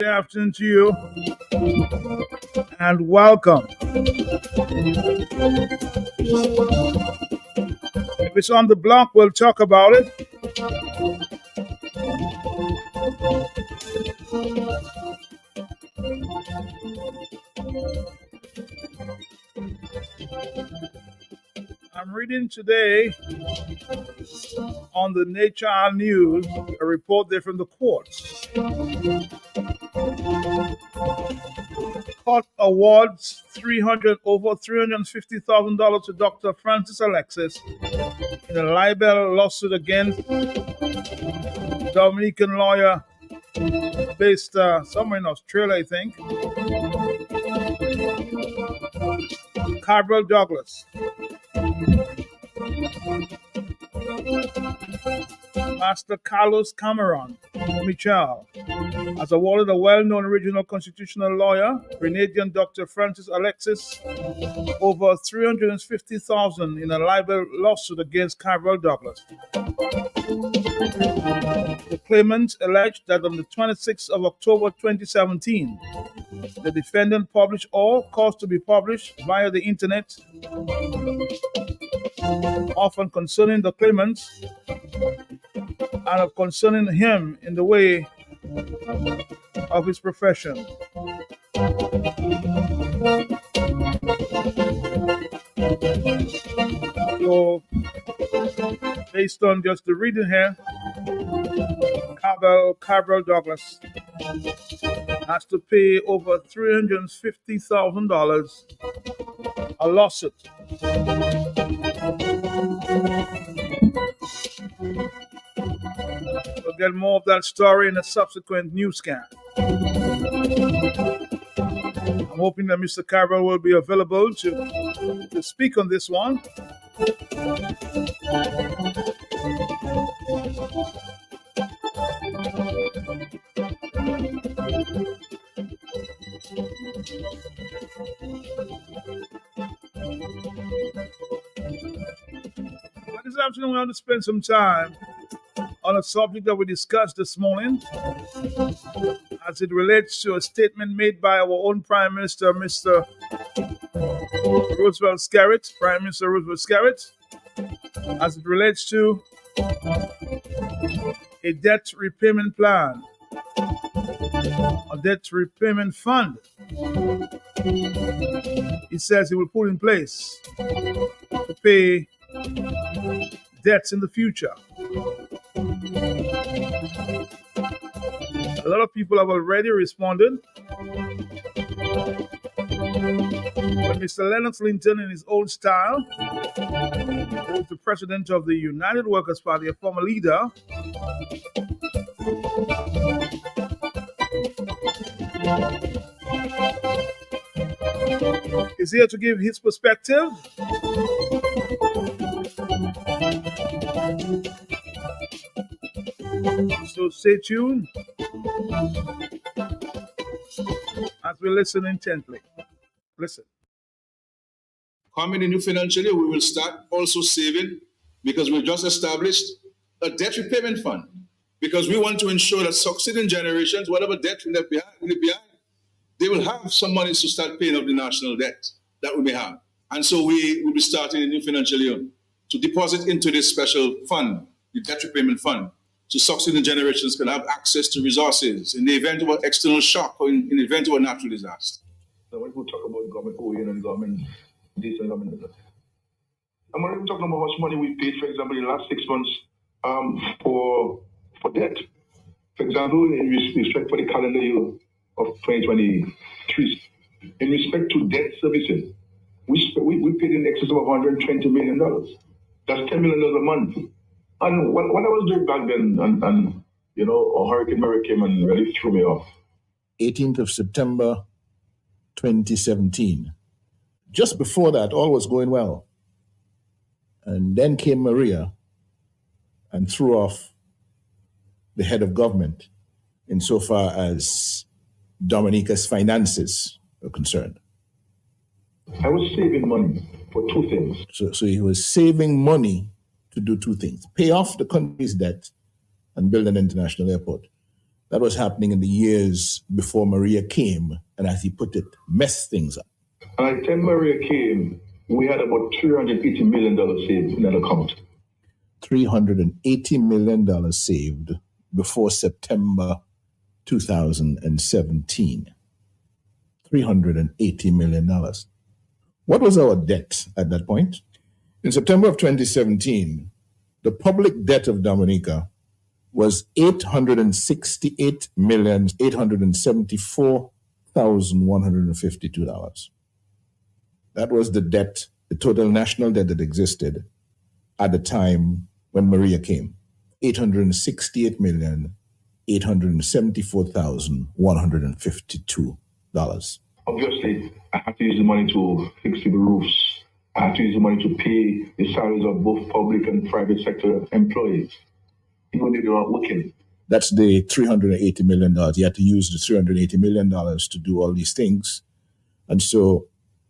Good afternoon to you and welcome. If it's on the block, we'll talk about it. I'm reading today on the Nature News a report there from the courts. Court awards over $350,000 to Dr. Francis Alexis in a libel lawsuit against Dominican lawyer based somewhere in Australia, I think, Carvel Douglas. Master Carlos Cameron Michel has awarded a well-known regional constitutional lawyer, Grenadian Dr. Francis Alexis, over $350,000 in a libel lawsuit against Carvel Douglas. The claimant alleged that on the 26th of October 2017, the defendant published or caused to be published via the internet, often concerning the claimant and of concerning him in the way of his profession. So, based on just the reading here, Carvel Douglas has to pay over $350,000 a lawsuit. We'll get more of that story in a subsequent news scan. I'm hoping that Mr. Carvel will be available to speak on this one. This afternoon, we want to spend some time on a subject that we discussed this morning as it relates to a statement made by our own Prime Minister, Mr. Roosevelt Skerrit, Prime Minister Roosevelt Skerrit, as it relates to a debt repayment plan, a debt repayment fund. He says he will put in place to pay debts in the future. A lot of people have already responded. But Mr. Lennox Linton, in his own style, who is the president of the United Workers' Party, a former leader, is here to give his perspective. So stay tuned as we listen intently. Listen. Coming in new financial year, we will start also saving because we've just established a debt repayment fund because we want to ensure that succeeding generations, whatever debt we left behind, they will have some money to start paying off the national debt that we may have. And so we will be starting a new financial year to deposit into this special fund, the debt repayment fund, so succeeding generations can have access to resources in the event of an external shock or in the event of a natural disaster. So when people talk about government going and government this and government that, and when we're talking about how much money we paid, for example, in the last 6 months for debt. For example, in respect for the calendar year of 2023, in respect to debt servicing, we paid in excess of $120 million. That's $10 million a month. And what I was doing back then, and you know, Hurricane Mary came and really threw me off. 18th of September, 2017. Just before that, all was going well. And then came Maria and threw off the head of government insofar as Dominica's finances were concerned. I was saving money for two things. So he was saving money to do two things: pay off the country's debt and build an international airport. That was happening in the years before Maria came, and as he put it, messed things up. And at the time Maria came, we had about $380 million saved in that account. $380 million saved before September 2017. $380 million. What was our debt at that point? In September of 2017, the public debt of Dominica was $868,874,152. That was the debt, the total national debt that existed at the time when Maria came. $868,874,152. Obviously, I have to use the money to fix the roofs. I have to use the money to pay the salaries of both public and private sector employees, even if they are working. That's the $380 million. You had to use the $380 million to do all these things. And so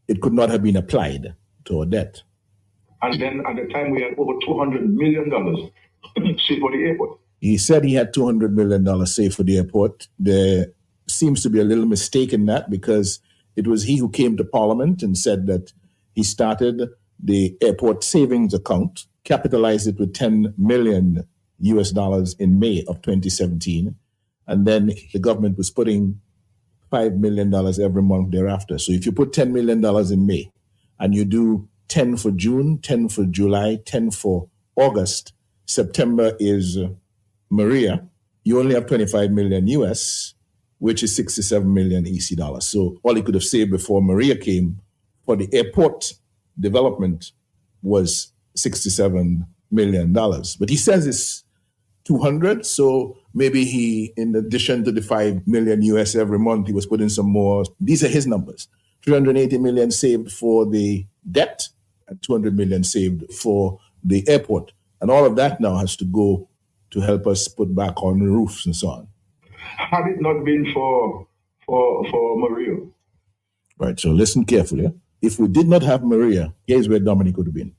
it could not have been applied to our debt. And then at the time, we had over $200 million saved for the airport. He said he had $200 million saved for the airport. There seems to be a little mistake in that, because it was he who came to Parliament and said that he started the airport savings account, capitalized it with $10 million in May of 2017. And then the government was putting $5 million every month thereafter. So if you put $10 million in May and you do 10 for June, 10 for July, 10 for August, September is Maria, you only have 25 million US, which is 67 million EC dollars. So all he could have saved before Maria came for the airport development was $67 million. But he says it's 200. So maybe he, in addition to the 5 million US every month, he was putting some more. These are his numbers. 380 million saved for the debt and 200 million saved for the airport. And all of that now has to go to help us put back on the roofs and so on. Had it not been for Maria. Right, so listen carefully. If we did not have Maria, here's where Dominic would have been.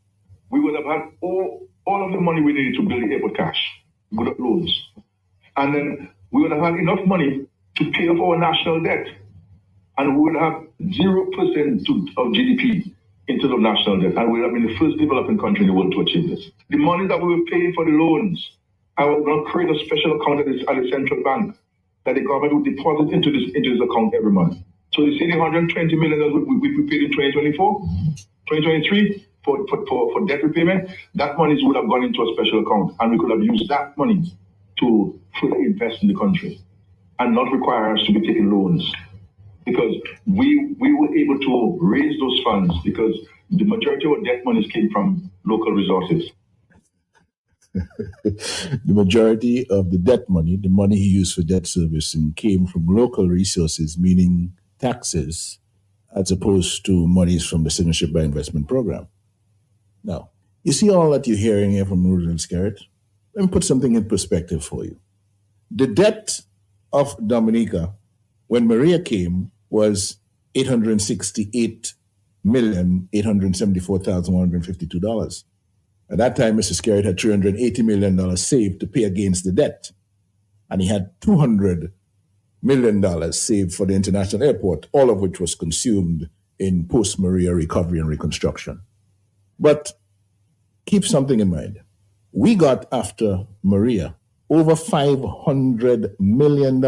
We would have had all of the money we needed to build the airport cash, good up loans. And then we would have had enough money to pay off our national debt. And we would have 0% of GDP in terms of national debt. And we would have been the first developing country in the world to achieve this. The money that we were paying for the loans, I was going to create a special account at the central bank that the government would deposit into this account every month. So you see the $120 million that we paid in 2024, 2023 for debt repayment, that money would have gone into a special account, and we could have used that money to further invest in the country and not require us to be taking loans, because we were able to raise those funds because the majority of our debt monies came from local resources. The majority of the debt money, the money he used for debt servicing, came from local resources, meaning taxes, as opposed to monies from the Citizenship by Investment program. Now, you see all that you're hearing here from Rural Scarrett? Let me put something in perspective for you. The debt of Dominica when Maria came was $868,874,152. At that time, Mr. Scarrett had $380 million saved to pay against the debt. And he had $200 million saved for the international airport, all of which was consumed in post-Maria recovery and reconstruction. But keep something in mind. We got, after Maria, over $500 million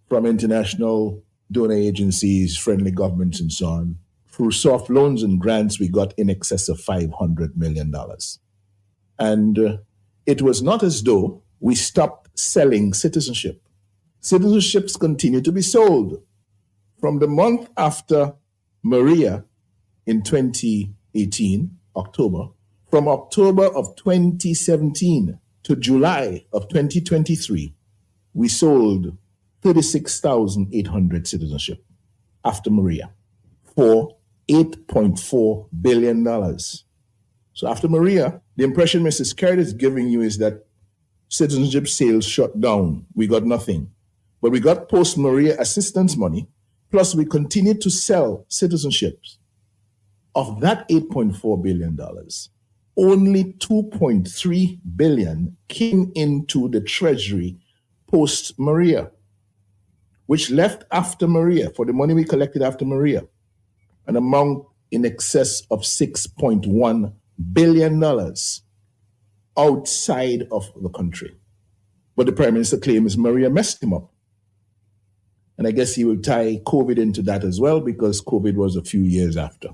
from international donor agencies, friendly governments, and so on. Through soft loans and grants, we got in excess of $500 million. And it was not as though we stopped selling citizenship. Citizenships continue to be sold. From the month after Maria in 2018, October, from October of 2017 to July of 2023, we sold 36,800 citizenship after Maria for $8.4 billion. So after Maria, the impression Mr. Scarrett is giving you is that citizenship sales shut down. We got nothing. But we got post-Maria assistance money, plus we continued to sell citizenships. Of that $8.4 billion, only $2.3 billion came into the Treasury post-Maria, which left after Maria, for the money we collected after Maria, an amount in excess of $6.1 billion outside of the country. But the Prime Minister claims Maria messed him up. And I guess he will tie COVID into that as well, because COVID was a few years after.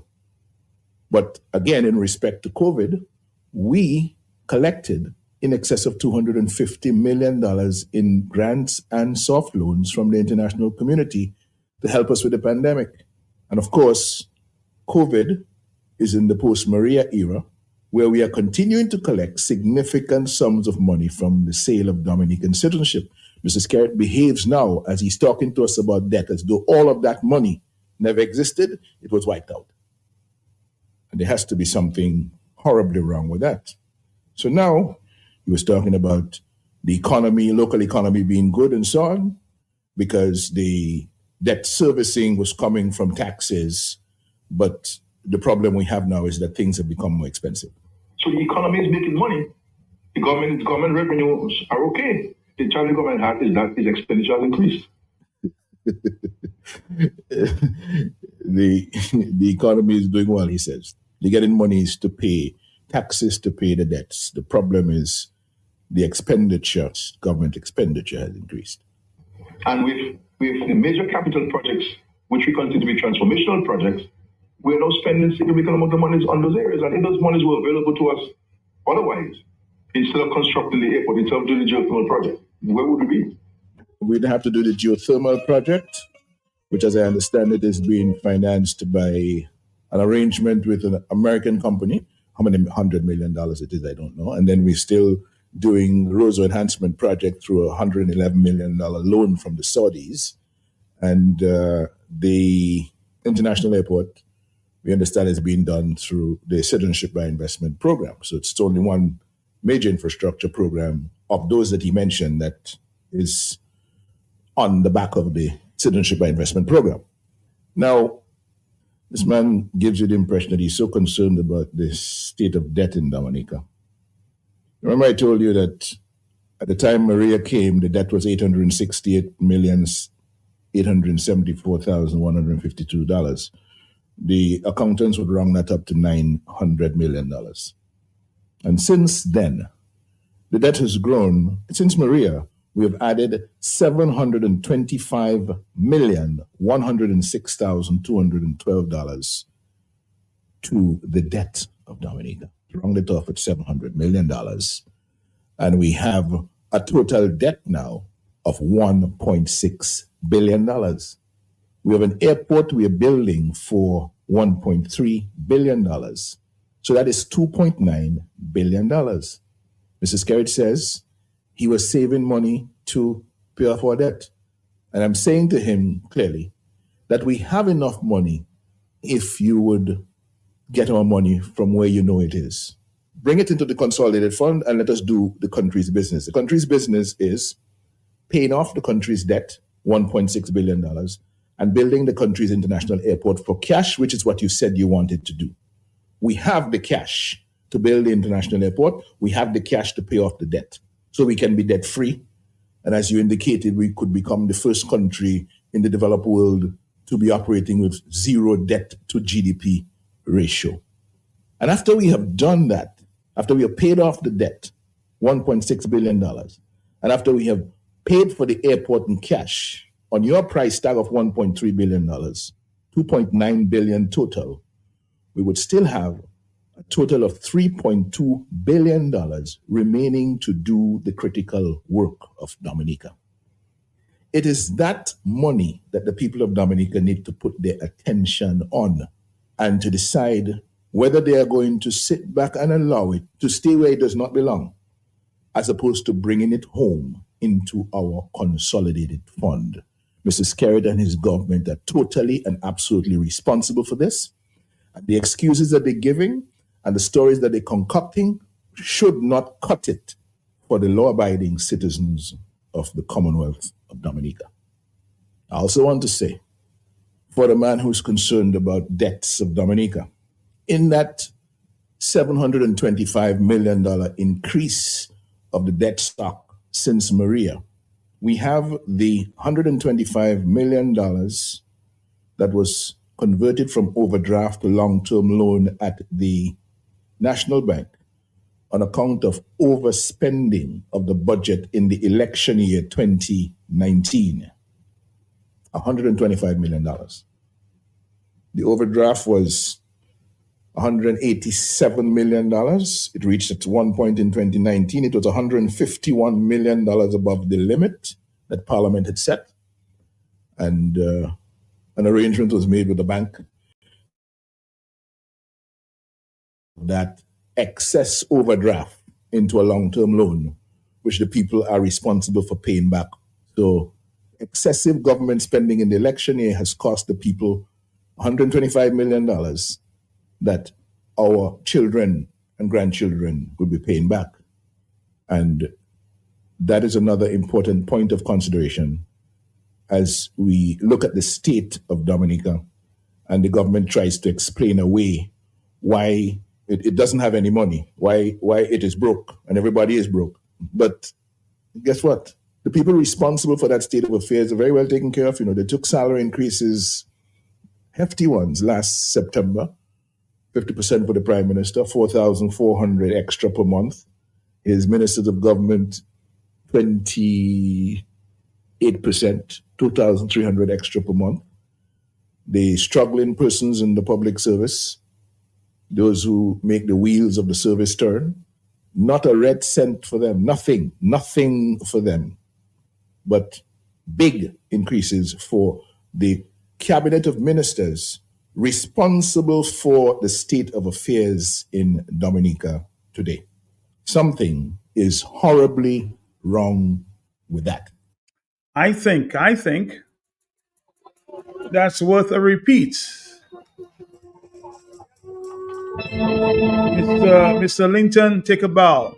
But again, in respect to COVID, we collected in excess of $250 million in grants and soft loans from the international community to help us with the pandemic. And of course, COVID is in the post-Maria era, where we are continuing to collect significant sums of money from the sale of Dominican citizenship. Mr. Skerritt behaves now as he's talking to us about debt as though all of that money never existed, it was wiped out. And there has to be something horribly wrong with that. So now he was talking about the economy, local economy being good and so on, because the debt servicing was coming from taxes. But the problem we have now is that things have become more expensive. So the economy is making money. The government revenues are okay. The challenge the government has is that its expenditure has increased. The economy is doing well, he says. They're getting monies to pay taxes, to pay the debts. The problem is the expenditure, government expenditure has increased. And with the major capital projects, which we consider to be transformational projects, we're now spending significant amount of money on those areas. And if those monies were available to us otherwise, instead of constructing the airport, instead of doing the geothermal project, where would we be? We'd have to do the geothermal project, which, as I understand it, is being financed by an arrangement with an American company. How many $100 million it is, I don't know. And then we're still doing the Roseau Enhancement Project through a $111 million loan from the Saudis. And the international airport, we understand, is being done through the Citizenship by Investment Program. So it's only one major infrastructure program of those that he mentioned that is on the back of the Citizenship by Investment Program. Now, this man gives you the impression that he's so concerned about the state of debt in Dominica. Remember I told you that at the time Maria came, the debt was $868,874,152. The accountants would round that up to $900 million. And since then, the debt has grown. Since Maria, we have added $725,106,212 to the debt of Dominica. Round it off at $700 million. And we have a total debt now of $1.6 billion. We have an airport we are building for $1.3 billion. So that is $2.9 billion. Mr. Skerritt says he was saving money to pay off our debt. And I'm saying to him clearly that we have enough money if you would get our money from where you know it is. Bring it into the consolidated fund and let us do the country's business. The country's business is paying off the country's debt, $1.6 billion, and building the country's international airport for cash, which is what you said you wanted to do. We have the cash to build the international airport. We have the cash to pay off the debt, so we can be debt-free. And as you indicated, we could become the first country in the developed world to be operating with zero debt to GDP ratio. And after we have done that, after we have paid off the debt, $1.6 billion, and after we have paid for the airport in cash, on your price tag of $1.3 billion, $2.9 billion total, we would still have a total of $3.2 billion remaining to do the critical work of Dominica. It is that money that the people of Dominica need to put their attention on and to decide whether they are going to sit back and allow it to stay where it does not belong, as opposed to bringing it home into our consolidated fund. Mr. Skerritt and his government are totally and absolutely responsible for this. And the excuses that they're giving and the stories that they're concocting should not cut it for the law-abiding citizens of the Commonwealth of Dominica. I also want to say, for the man who's concerned about debts of Dominica, in that $725 million increase of the debt stock since Maria, We have the $125 million that was converted from overdraft to long-term loan at the National Bank on account of overspending of the budget in the election year 2019. $125 million. The overdraft was $187 million. It reached at one point in 2019. It was $151 million above the limit that Parliament had set. And an arrangement was made with the bank that excess overdraft into a long-term loan, which the people are responsible for paying back. So excessive government spending in the election year has cost the people $125 million that our children and grandchildren will be paying back. And that is another important point of consideration as we look at the state of Dominica and the government tries to explain away why it doesn't have any money, why it is broke, and everybody is broke. But guess what? The people responsible for that state of affairs are very well taken care of. They took salary increases, hefty ones, last September, 50% for the Prime Minister, 4,400 extra per month. His ministers of government, 28%, 2,300 extra per month. The struggling persons in the public service, those who make the wheels of the service turn, not a red cent for them, nothing for them, but big increases for the cabinet of ministers responsible for the state of affairs in Dominica today. Something is horribly wrong with that. I think that's worth a repeat. Mr. Linton, take a bow.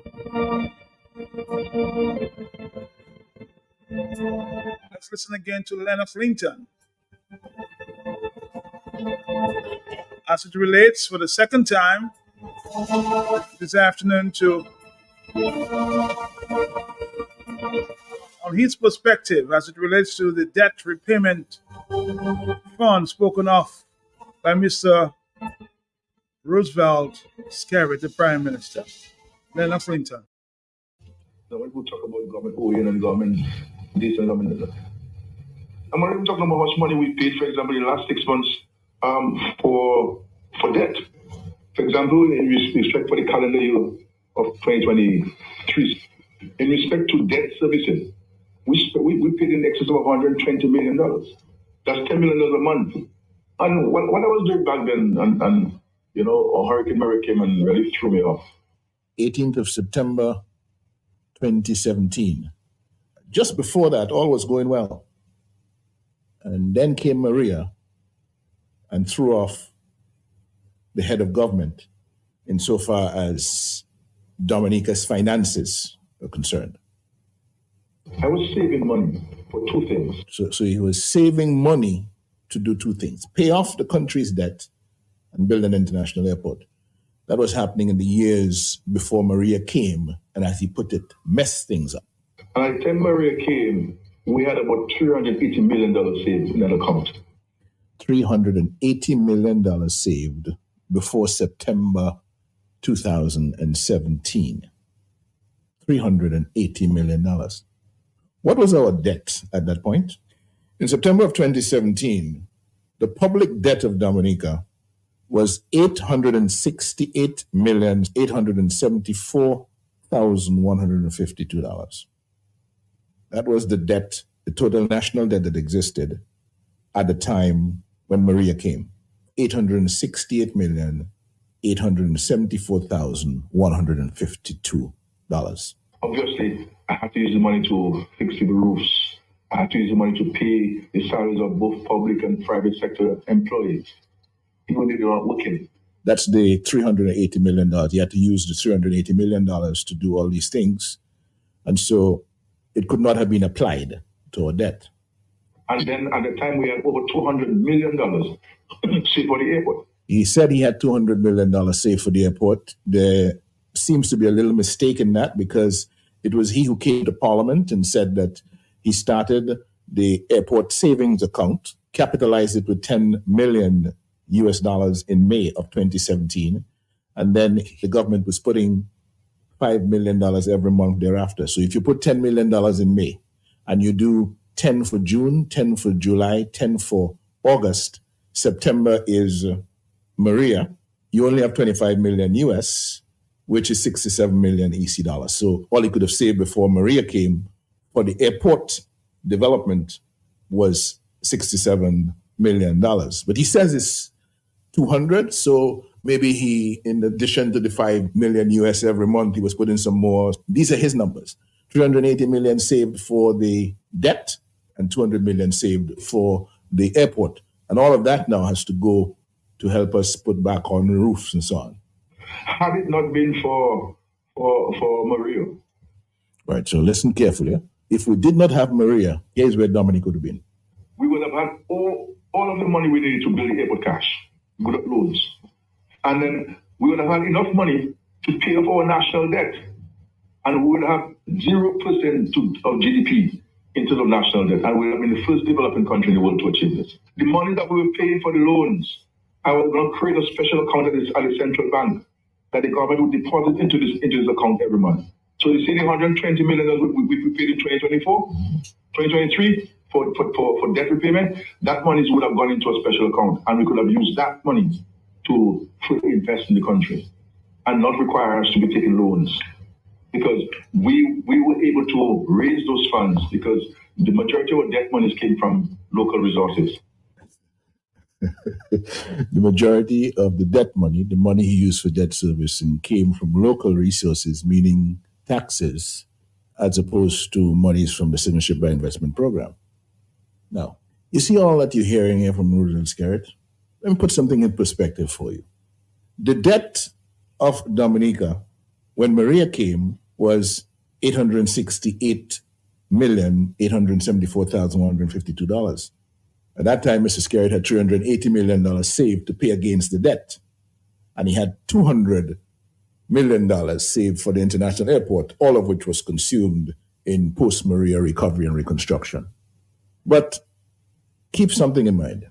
Let's listen again to Lennox Linton as it relates for the second time this afternoon on his perspective as it relates to the debt repayment fund spoken of by Mr. Roosevelt Skerritt, the Prime Minister. Lennox Linton. Now, when we talk about government OEN and government, this and government, I'm not even talking about how much money we paid, for example, in the last 6 months for debt. For example, in respect for the calendar year of 2023, in respect to debt servicing, we paid in excess of $120 million. That's $10 million a month. And when I was doing back then, and Hurricane Mary came and really threw me off. 18th of September, 2017. Just before that, all was going well. And then came Maria and threw off the head of government insofar as Dominica's finances are concerned. I was saving money for two things. So he was saving money to do two things: pay off the country's debt and build an international airport. That was happening in the years before Maria came, and as he put it, messed things up. And by the time Maria came, we had about $380 million saved in that account. $380 million saved before September 2017. $380 million. What was our debt at that point? In September of 2017, the public debt of Dominica was $868,874,152. That was the debt, the total national debt that existed at the time when Maria came. $868,874,152. Obviously, I had to use the money to fix the roofs. I had to use the money to pay the salaries of both public and private sector employees, even if they weren't working. That's the $380 million. You had to use the $380 million to do all these things. And so it could not have been applied to our debt. And then at the time, we had over $200 million saved for the airport. He said he had $200 million saved for the airport. There seems to be a little mistake in that, because it was he who came to Parliament and said that he started the airport savings account, capitalized it with $10 million in May of 2017. And then the government was putting $5 million every month thereafter. So if you put $10 million in May and you do 10 for June, 10 for July, 10 for August, September is Maria, you only have 25 million US, which is 67 million EC dollars. So all he could have saved before Maria came for the airport development was $67 million. But he says it's 200, so maybe he, in addition to the 5 million US every month, he was putting some more. These are his numbers. 380 million saved for the debt and 200 million saved for the airport. And all of that now has to go to help us put back on the roofs and so on. Had it not been for Maria. Right, so listen carefully. If we did not have Maria, here's where Dominic would have been. We would have had all of the money we needed to build the airport cash. We would have loans. And then we would have had enough money to pay off our national debt. And we would have 0% of GDP in terms of national debt. And we would have been the first developing country in the world to achieve this. The money that we were paying for the loans, I was going to create a special account at the central bank that the government would deposit into this account every month. So you see the 120 million that we paid in 2024, 2023 for debt repayment, that money would have gone into a special account, and we could have used that money to fully invest in the country and not require us to be taking loans. Because we were able to raise those funds because the majority of our debt monies came from local resources. The majority of the debt money, the money he used for debt servicing, came from local resources, meaning taxes, as opposed to monies from the Citizenship by Investment Program. Now, you see all that you're hearing here from Rudel and Skerritt? Let me put something in perspective for you. The debt of Dominica, when Maria came, was $868,874,152. At that time, Mr. Skerritt had $380 million saved to pay against the debt. And he had $200 million saved for the international airport, all of which was consumed in post-Maria recovery and reconstruction. But keep something in mind.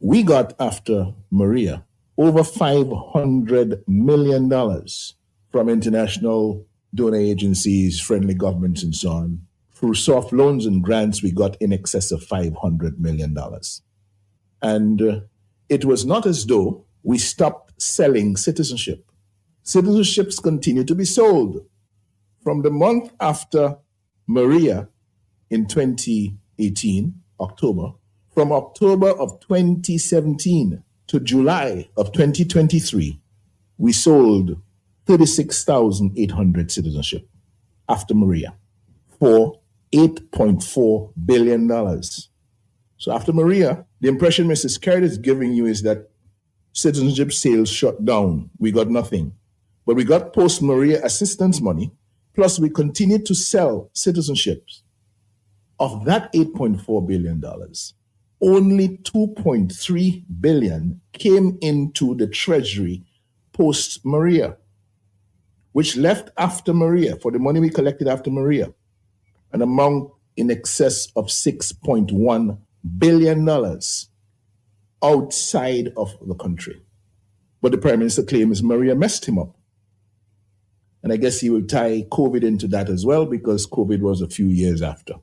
We got, after Maria, over $500 million from international donor agencies, friendly governments, and so on. Through soft loans and grants, we got in excess of $500 million. And it was not as though we stopped selling citizenship. Citizenships continue to be sold. From the month after Maria in 2018, October, from October of 2017 to July of 2023, we sold 36,800 citizenship after Maria for $8.4 billion. So after Maria, the impression Mrs. Skerritt is giving you is that citizenship sales shut down. We got nothing. But we got post-Maria assistance money, plus we continued to sell citizenships. Of that $8.4 billion, only $2.3 billion came into the Treasury post-Maria, which left after Maria, for the money we collected after Maria, an amount in excess of $6.1 billion outside of the country. But the Prime Minister claims Maria messed him up. And I guess he will tie COVID into that as well, because COVID was a few years after.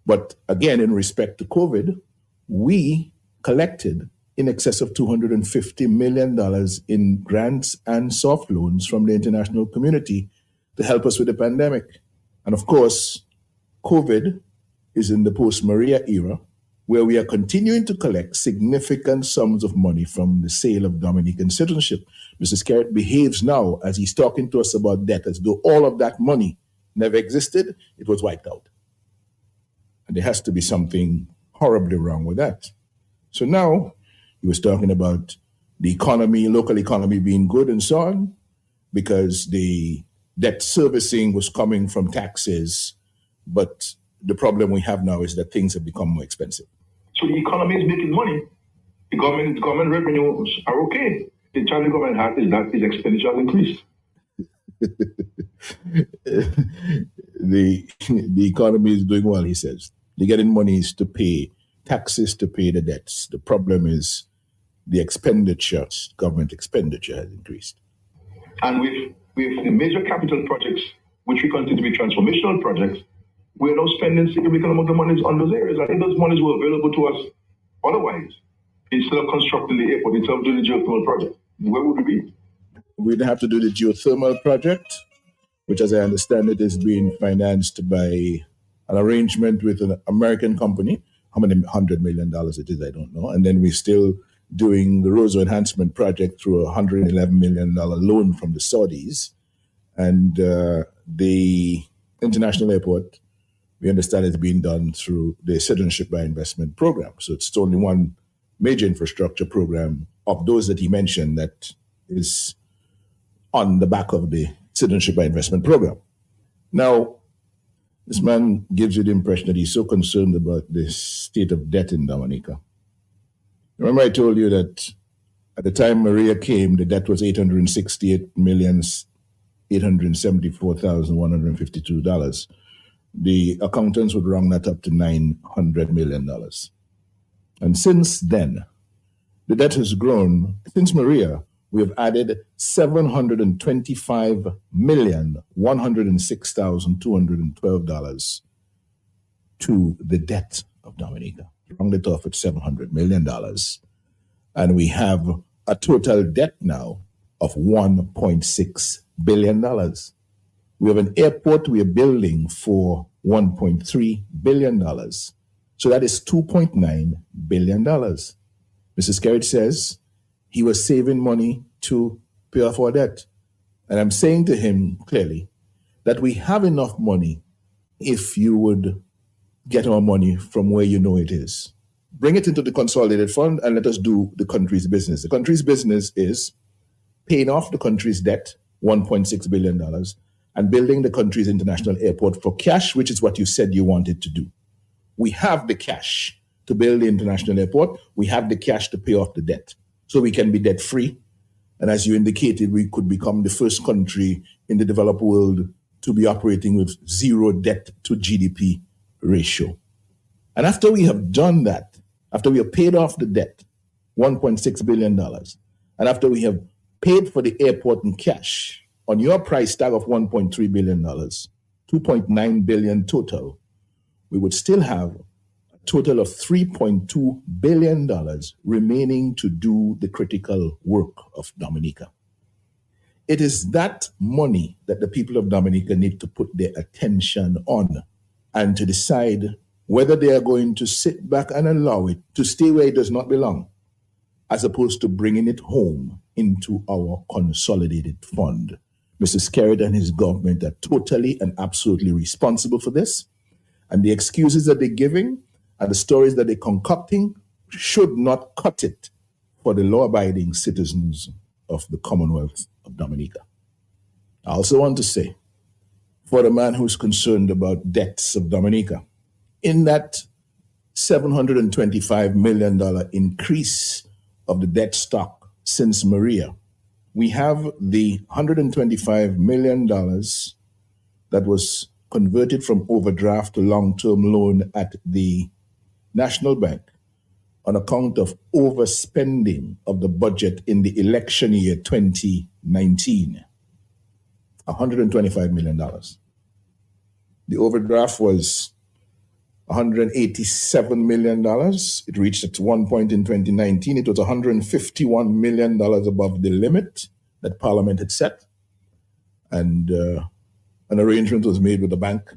But again, in respect to COVID, we collected in excess of $250 million in grants and soft loans from the international community to help us with the pandemic. And of course, COVID is in the post-Maria era, where we are continuing to collect significant sums of money from the sale of Dominican citizenship. Mr. Skerritt behaves now, as he's talking to us about debt, as though all of that money never existed, it was wiped out. And there has to be something horribly wrong with that. So now, he was talking about the economy, local economy being good and so on, because the debt servicing was coming from taxes. But the problem we have now is that things have become more expensive. So the economy is making money. The government revenues are okay. The challenge the government has is that its expenditure has increased. the economy is doing well, he says. They're getting monies to pay taxes, to pay the debts. The problem is the expenditures, government expenditure has increased. And with the major capital projects, which we consider to be transformational projects, we're now spending significant amount of monies on those areas. And if those monies were available to us otherwise, instead of constructing the airport, instead of doing the geothermal project, where would we be? We'd have to do the geothermal project, which, as I understand it, is being financed by an arrangement with an American company. How many $100 million it is, I don't know. And then we're still doing the Roseau Enhancement Project through a $111 million loan from the Saudis. And the international airport, we understand, is being done through the Citizenship by Investment Program. So it's only one major infrastructure program of those that he mentioned that is on the back of the Citizenship by Investment Program. Now, this man gives you the impression that he's so concerned about the state of debt in Dominica. Remember I told you that at the time Maria came, the debt was $868,874,152. The accountants would round that up to $900 million. And since then, the debt has grown. Since Maria, we have added $725,106,212 to the debt of Dominica. Round it off at $700 million. And we have a total debt now of $1.6 billion. We have an airport we are building for $1.3 billion. So that is $2.9 billion. Mrs. Skerritt says he was saving money to pay off our debt. And I'm saying to him clearly that we have enough money if you would get our money from where you know it is. Bring it into the consolidated fund and let us do the country's business. The country's business is paying off the country's debt, $1.6 billion, and building the country's international airport for cash, which is what you said you wanted to do. We have the cash to build the international airport. We have the cash to pay off the debt. So we can be debt free. And as you indicated, we could become the first country in the developed world to be operating with zero debt to GDP ratio. And after we have done that, after we have paid off the debt, $1.6 billion, and after we have paid for the airport in cash, on your price tag of $1.3 billion, $2.9 billion total, we would still have a total of $3.2 billion remaining to do the critical work of Dominica. It is that money that the people of Dominica need to put their attention on and to decide whether they are going to sit back and allow it to stay where it does not belong, as opposed to bringing it home into our consolidated fund. Mr. Skerritt and his government are totally and absolutely responsible for this. And the excuses that they're giving and the stories that they're concocting should not cut it for the law-abiding citizens of the Commonwealth of Dominica. I also want to say, for the man who's concerned about debts of Dominica, in that $725 million increase of the debt stock since Maria, we have the $125 million that was converted from overdraft to long-term loan at the National Bank on account of overspending of the budget in the election year 2019. $125 million. The overdraft was $187 million. It reached at one point in 2019. It was $151 million above the limit that Parliament had set. And an arrangement was made with the bank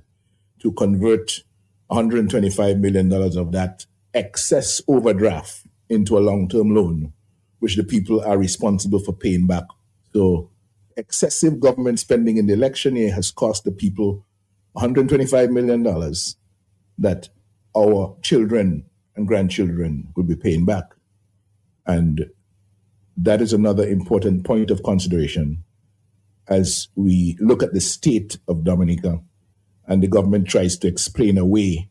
to convert $125 million of that excess overdraft into a long-term loan, which the people are responsible for paying back. So excessive government spending in the election year has cost the people $125 million that our children and grandchildren will be paying back. And that is another important point of consideration as we look at the state of Dominica and the government tries to explain away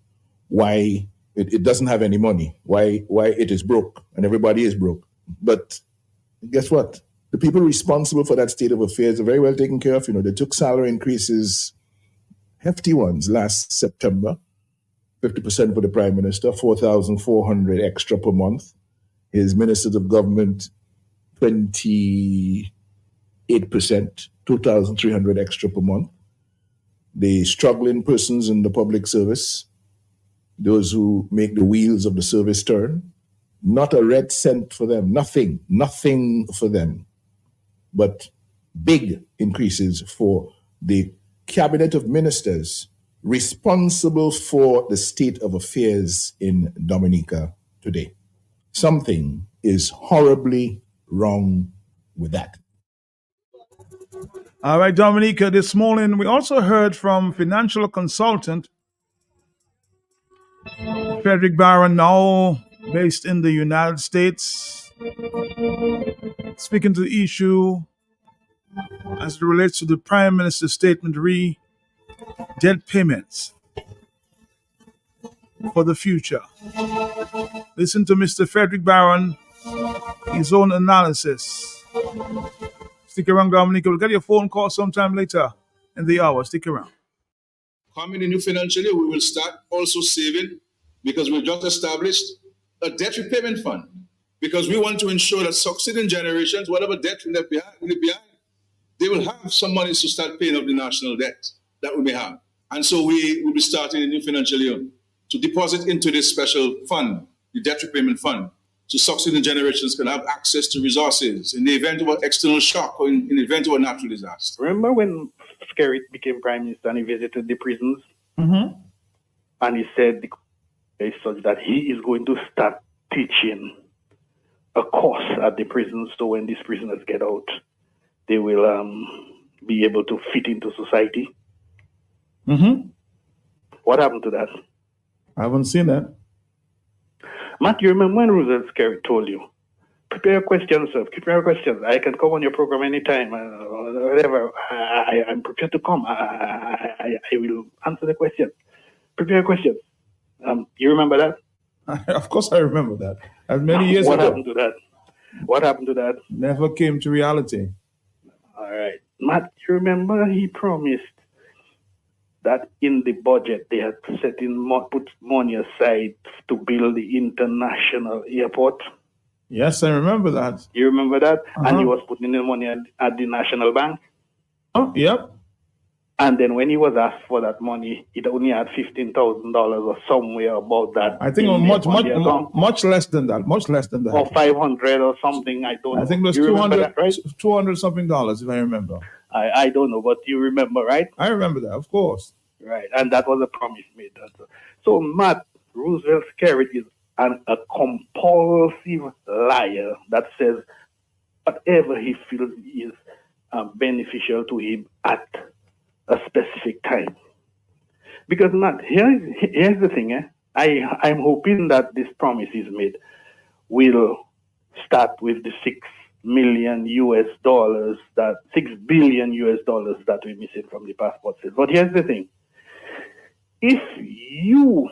why it doesn't have any money, why it is broke and everybody is broke. But guess what? The people responsible for that state of affairs are very well taken care of. They took salary increases hefty ones last September. 50% for the Prime Minister, 4,400 extra per month. His ministers of government, 28%, 2,300 extra per month. The struggling persons in the public service, those who make the wheels of the service turn, not a red cent for them, nothing for them, but big increases for the cabinet of ministers responsible for the state of affairs in Dominica today. Something is horribly wrong with that. All right, Dominica, this morning we also heard from financial consultant Frederick Barron, now based in the United States, speaking to the issue as it relates to the Prime Minister's statement re debt payments for the future. Listen to Mr. Frederick Barron, his own analysis. Stick around, Dominica. We'll get your phone call sometime later in the hour. Stick around. Coming in new financial year, we will start also saving because we've just established a debt repayment fund because we want to ensure that succeeding generations, whatever debt we leave behind, they will have some money to start paying off the national debt that we may have. And so we will be starting a new financial year to deposit into this special fund, the debt repayment fund, so succeeding generations can have access to resources in the event of an external shock or in the event of a natural disaster. Remember when Skerrit became Prime Minister and he visited the prisons? Mm-hmm. And he said such that he is going to start teaching a course at the prisons, so when these prisoners get out, they will be able to fit into society. Mm-hmm. What happened to that? I haven't seen that. Matt, you remember when Roosevelt Skerrit told you, prepare your questions, sir. Prepare your questions. I can come on your program anytime. Whatever. I'm prepared to come. I will answer the question. Prepare your questions. You remember that? Of course I remember that. As many years What ago. happened to that? What happened to that? Never came to reality. All right. Matt, you remember he promised that in the budget they had put money aside to build the international airport? Yes, I remember that. You remember that? Uh-huh. And he was putting the money at the National Bank. Oh, yep. And then when he was asked for that money, it only had $15,000 or somewhere about that. I think much less than that. Much less than that. Or 500 or something. I don't know. I think it was 200, right? $200 something, if I remember. I don't know, but you remember, right? I remember that, of course. Right, and that was a promise made. So Matt, Roosevelt Skerrit is a compulsive liar that says whatever he feels is beneficial to him at a specific time. Because Matt, here's the thing. I'm hoping that this promise is made will start with the $6 billion that we're missing from the passport sales. But here's the thing. If you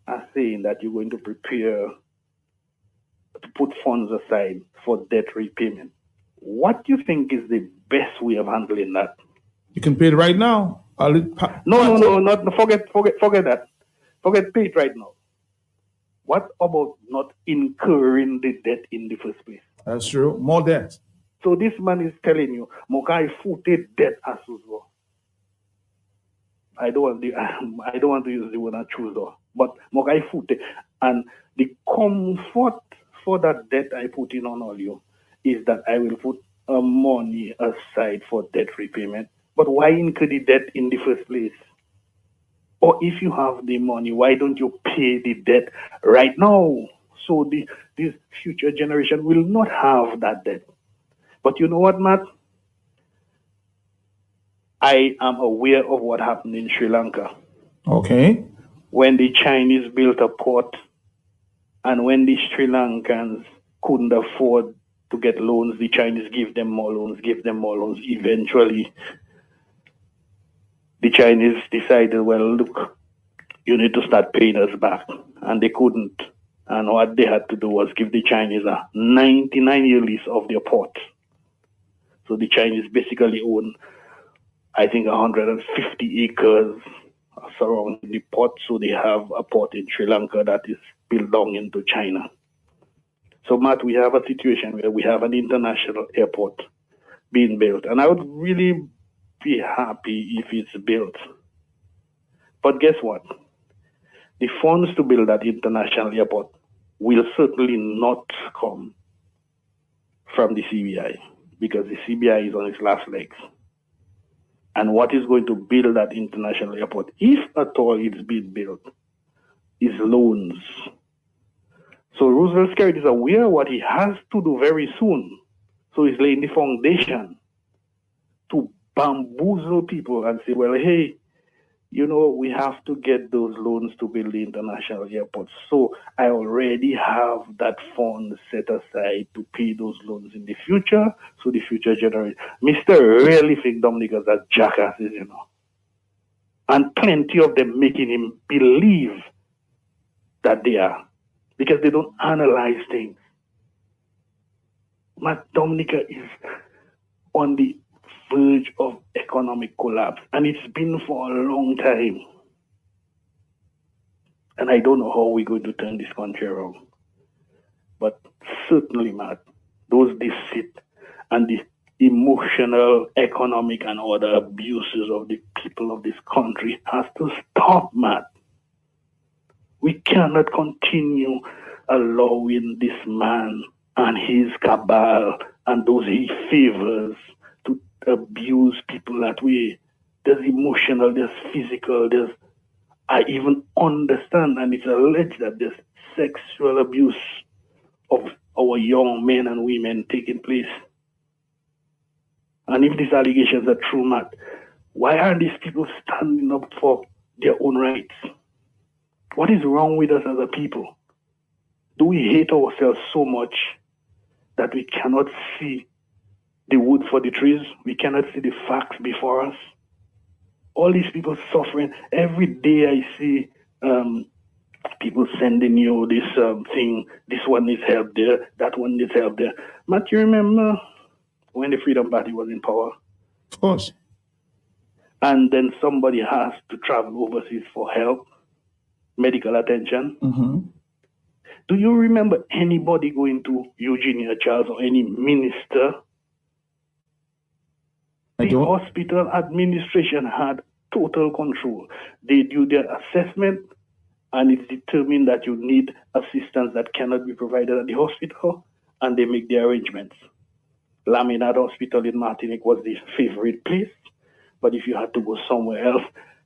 are saying that you're going to prepare to put funds aside for debt repayment, what do you think is the best way of handling that? You can pay it right now. No, forget that. Forget pay it right now. What about not incurring the debt in the first place? That's true. More debt. So this man is telling you, Mokai footed debt as well. I don't want to use the word choose, but Mokai footed, and the comfort for that debt I put in on all you is that I will put money aside for debt repayment. But why incur the debt in the first place? Or if you have the money, why don't you pay the debt right now? So this future generation will not have that debt. But you know what, Matt? I am aware of what happened in Sri Lanka. Okay. When the Chinese built a port and when the Sri Lankans couldn't afford to get loans, the Chinese gave them more loans. Eventually, the Chinese decided, well, look, you need to start paying us back. And they couldn't. And what they had to do was give the Chinese a 99-year lease of their port. So the Chinese basically own I think 150 acres surrounding the port. So they have a port in Sri Lanka that is belonging to China. So Matt, we have a situation where we have an international airport being built. And I would really be happy if it's built. But guess what? The funds to build that international airport will certainly not come from the CBI because the CBI is on its last legs. And what is going to build that international airport, if at all it's being built, is loans. So Roosevelt Skerritt is aware of what he has to do very soon. So he's laying the foundation to bamboozle people and say, well, hey, we have to get those loans to build the international airport. So I already have that fund set aside to pay those loans in the future. So the future generates. Mr. really think Dominicans are jackasses, And plenty of them making him believe that they are. Because they don't analyze things. But Dominica is on the verge of economic collapse, and it's been for a long time. And I don't know how we're going to turn this country around. But certainly, Matt, those deceit and the emotional, economic, and other abuses of the people of this country has to stop, Matt. We cannot continue allowing this man and his cabal and those he favors to abuse people that way. There's emotional, there's physical, I even understand, and it's alleged that there's sexual abuse of our young men and women taking place. And if these allegations are true, Matt, why aren't these people standing up for their own rights? What is wrong with us as a people? Do we hate ourselves so much that we cannot see the wood for the trees? We cannot see the facts before us? All these people suffering. Every day I see people sending you this thing. This one needs help there. That one needs help there. Matt, you remember when the Freedom Party was in power? Of course. And then somebody has to travel overseas for help, medical attention. Mm-hmm. Do you remember anybody going to Eugenia Charles or any minister? The hospital administration had total control. They do their assessment, and it's determined that you need assistance that cannot be provided at the hospital, and they make the arrangements. Laminade Hospital in Martinique was the favorite place, but if you had to go somewhere else,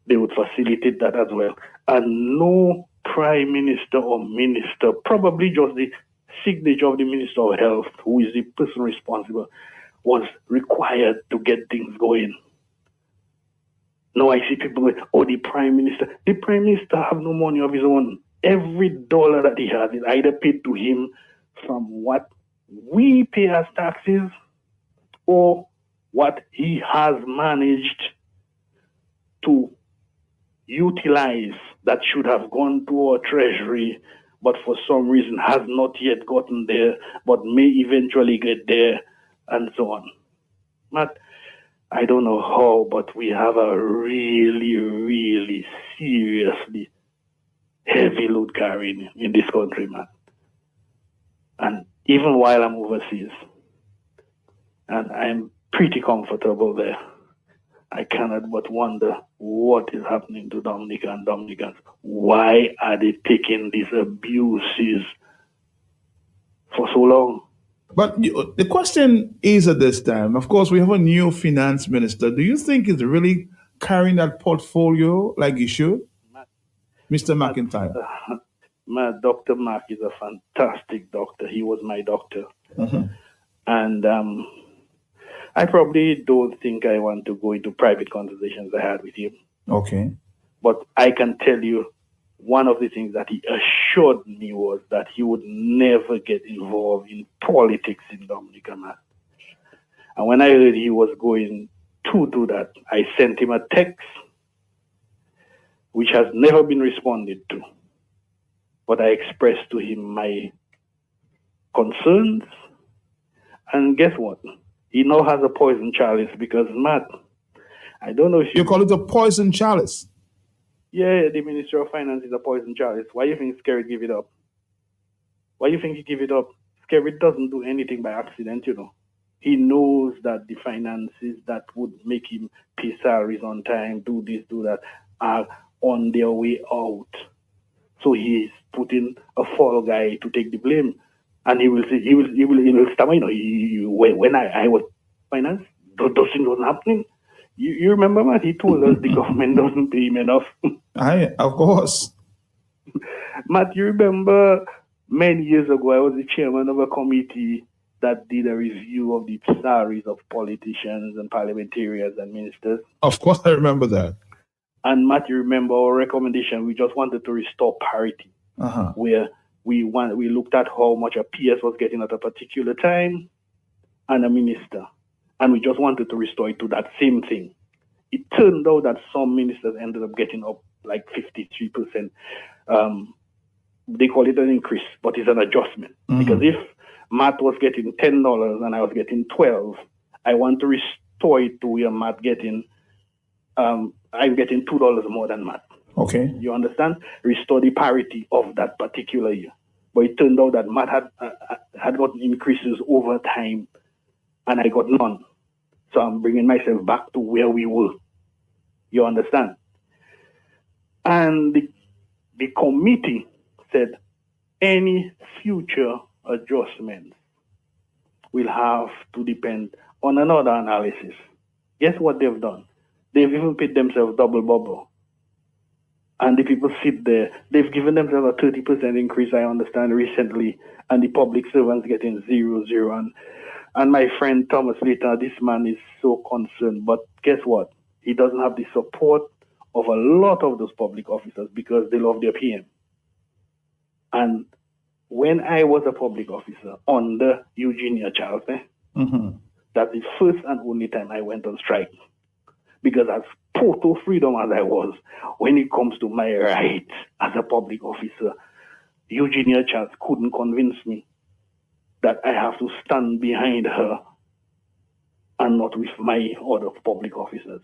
they would facilitate that as well. And no prime minister or minister, probably just the signature of the Minister of Health, who is the person responsible, was required to get things going. Now I see people going, oh, the Prime Minister. The Prime Minister have no money of his own. Every dollar that he has is either paid to him from what we pay as taxes or what he has managed to utilize that should have gone to our treasury, but for some reason has not yet gotten there, but may eventually get there, and so on. Matt, I don't know how, but we have a really, really seriously heavy load carrying in this country, man. And even while I'm overseas, and I'm pretty comfortable there, I cannot but wonder what is happening to Dominica and Dominicans. Why are they taking these abuses for so long? But the question is at this time, of course, we have a new finance minister. Do you think he's really carrying that portfolio like he should? Mr. McIntyre. Dr. Mark is a fantastic doctor. He was my doctor. Mm-hmm. And I probably don't think I want to go into private conversations I had with him. Okay. But I can tell you, one of the things that he assured me was that he would never get involved in politics in Dominica, man. And when I heard he was going to do that, I sent him a text, which has never been responded to. But I expressed to him my concerns. And guess what? He now has a poison chalice because, Matt, I don't know if You call it a poison chalice. Yeah, the Minister of Finance is a poison chalice. Why do you think Skerrit give it up? Why do you think he give it up? Skerrit doesn't do anything by accident, you know. He knows that the finances that would make him pay salaries on time, do this, do that, are on their way out. So he is putting a fall guy to take the blame. And he will say, he will stammer, you know, when I was finance, those things wasn't happening. You remember, man, he told us the government doesn't pay him enough. Of course. Matt, you remember many years ago, I was the chairman of a committee that did a review of the salaries of politicians and parliamentarians and ministers. Of course, I remember that. And Matt, you remember our recommendation? We just wanted to restore parity, where we looked at how much a PS was getting at a particular time and a minister, and we just wanted to restore it to that same thing. It turned out that some ministers ended up getting up like 53%. They call it an increase, but it's an adjustment. Because if Matt was getting $10 and I was getting 12, I want to restore it to where Matt getting, I'm getting $2 more than Matt. Okay. You understand? Restore the parity of that particular year. But it turned out that Matt had gotten increases over time, and I got none. So I'm bringing myself back to where we were. You understand? And the committee said any future adjustments will have to depend on another analysis. Guess what they've done? They've even paid themselves double bubble. And the people sit there. They've given themselves a 30% increase, I understand, recently, and the public servants getting 0. And my friend Thomas Later, this man is so concerned. But guess what? He doesn't have the support of a lot of those public officers because they love their PM. And when I was a public officer under Eugenia Charles, that's the first and only time I went on strike. Because as total freedom as I was, when it comes to my rights as a public officer, Eugenia Charles couldn't convince me that I have to stand behind her and not with my other public officers.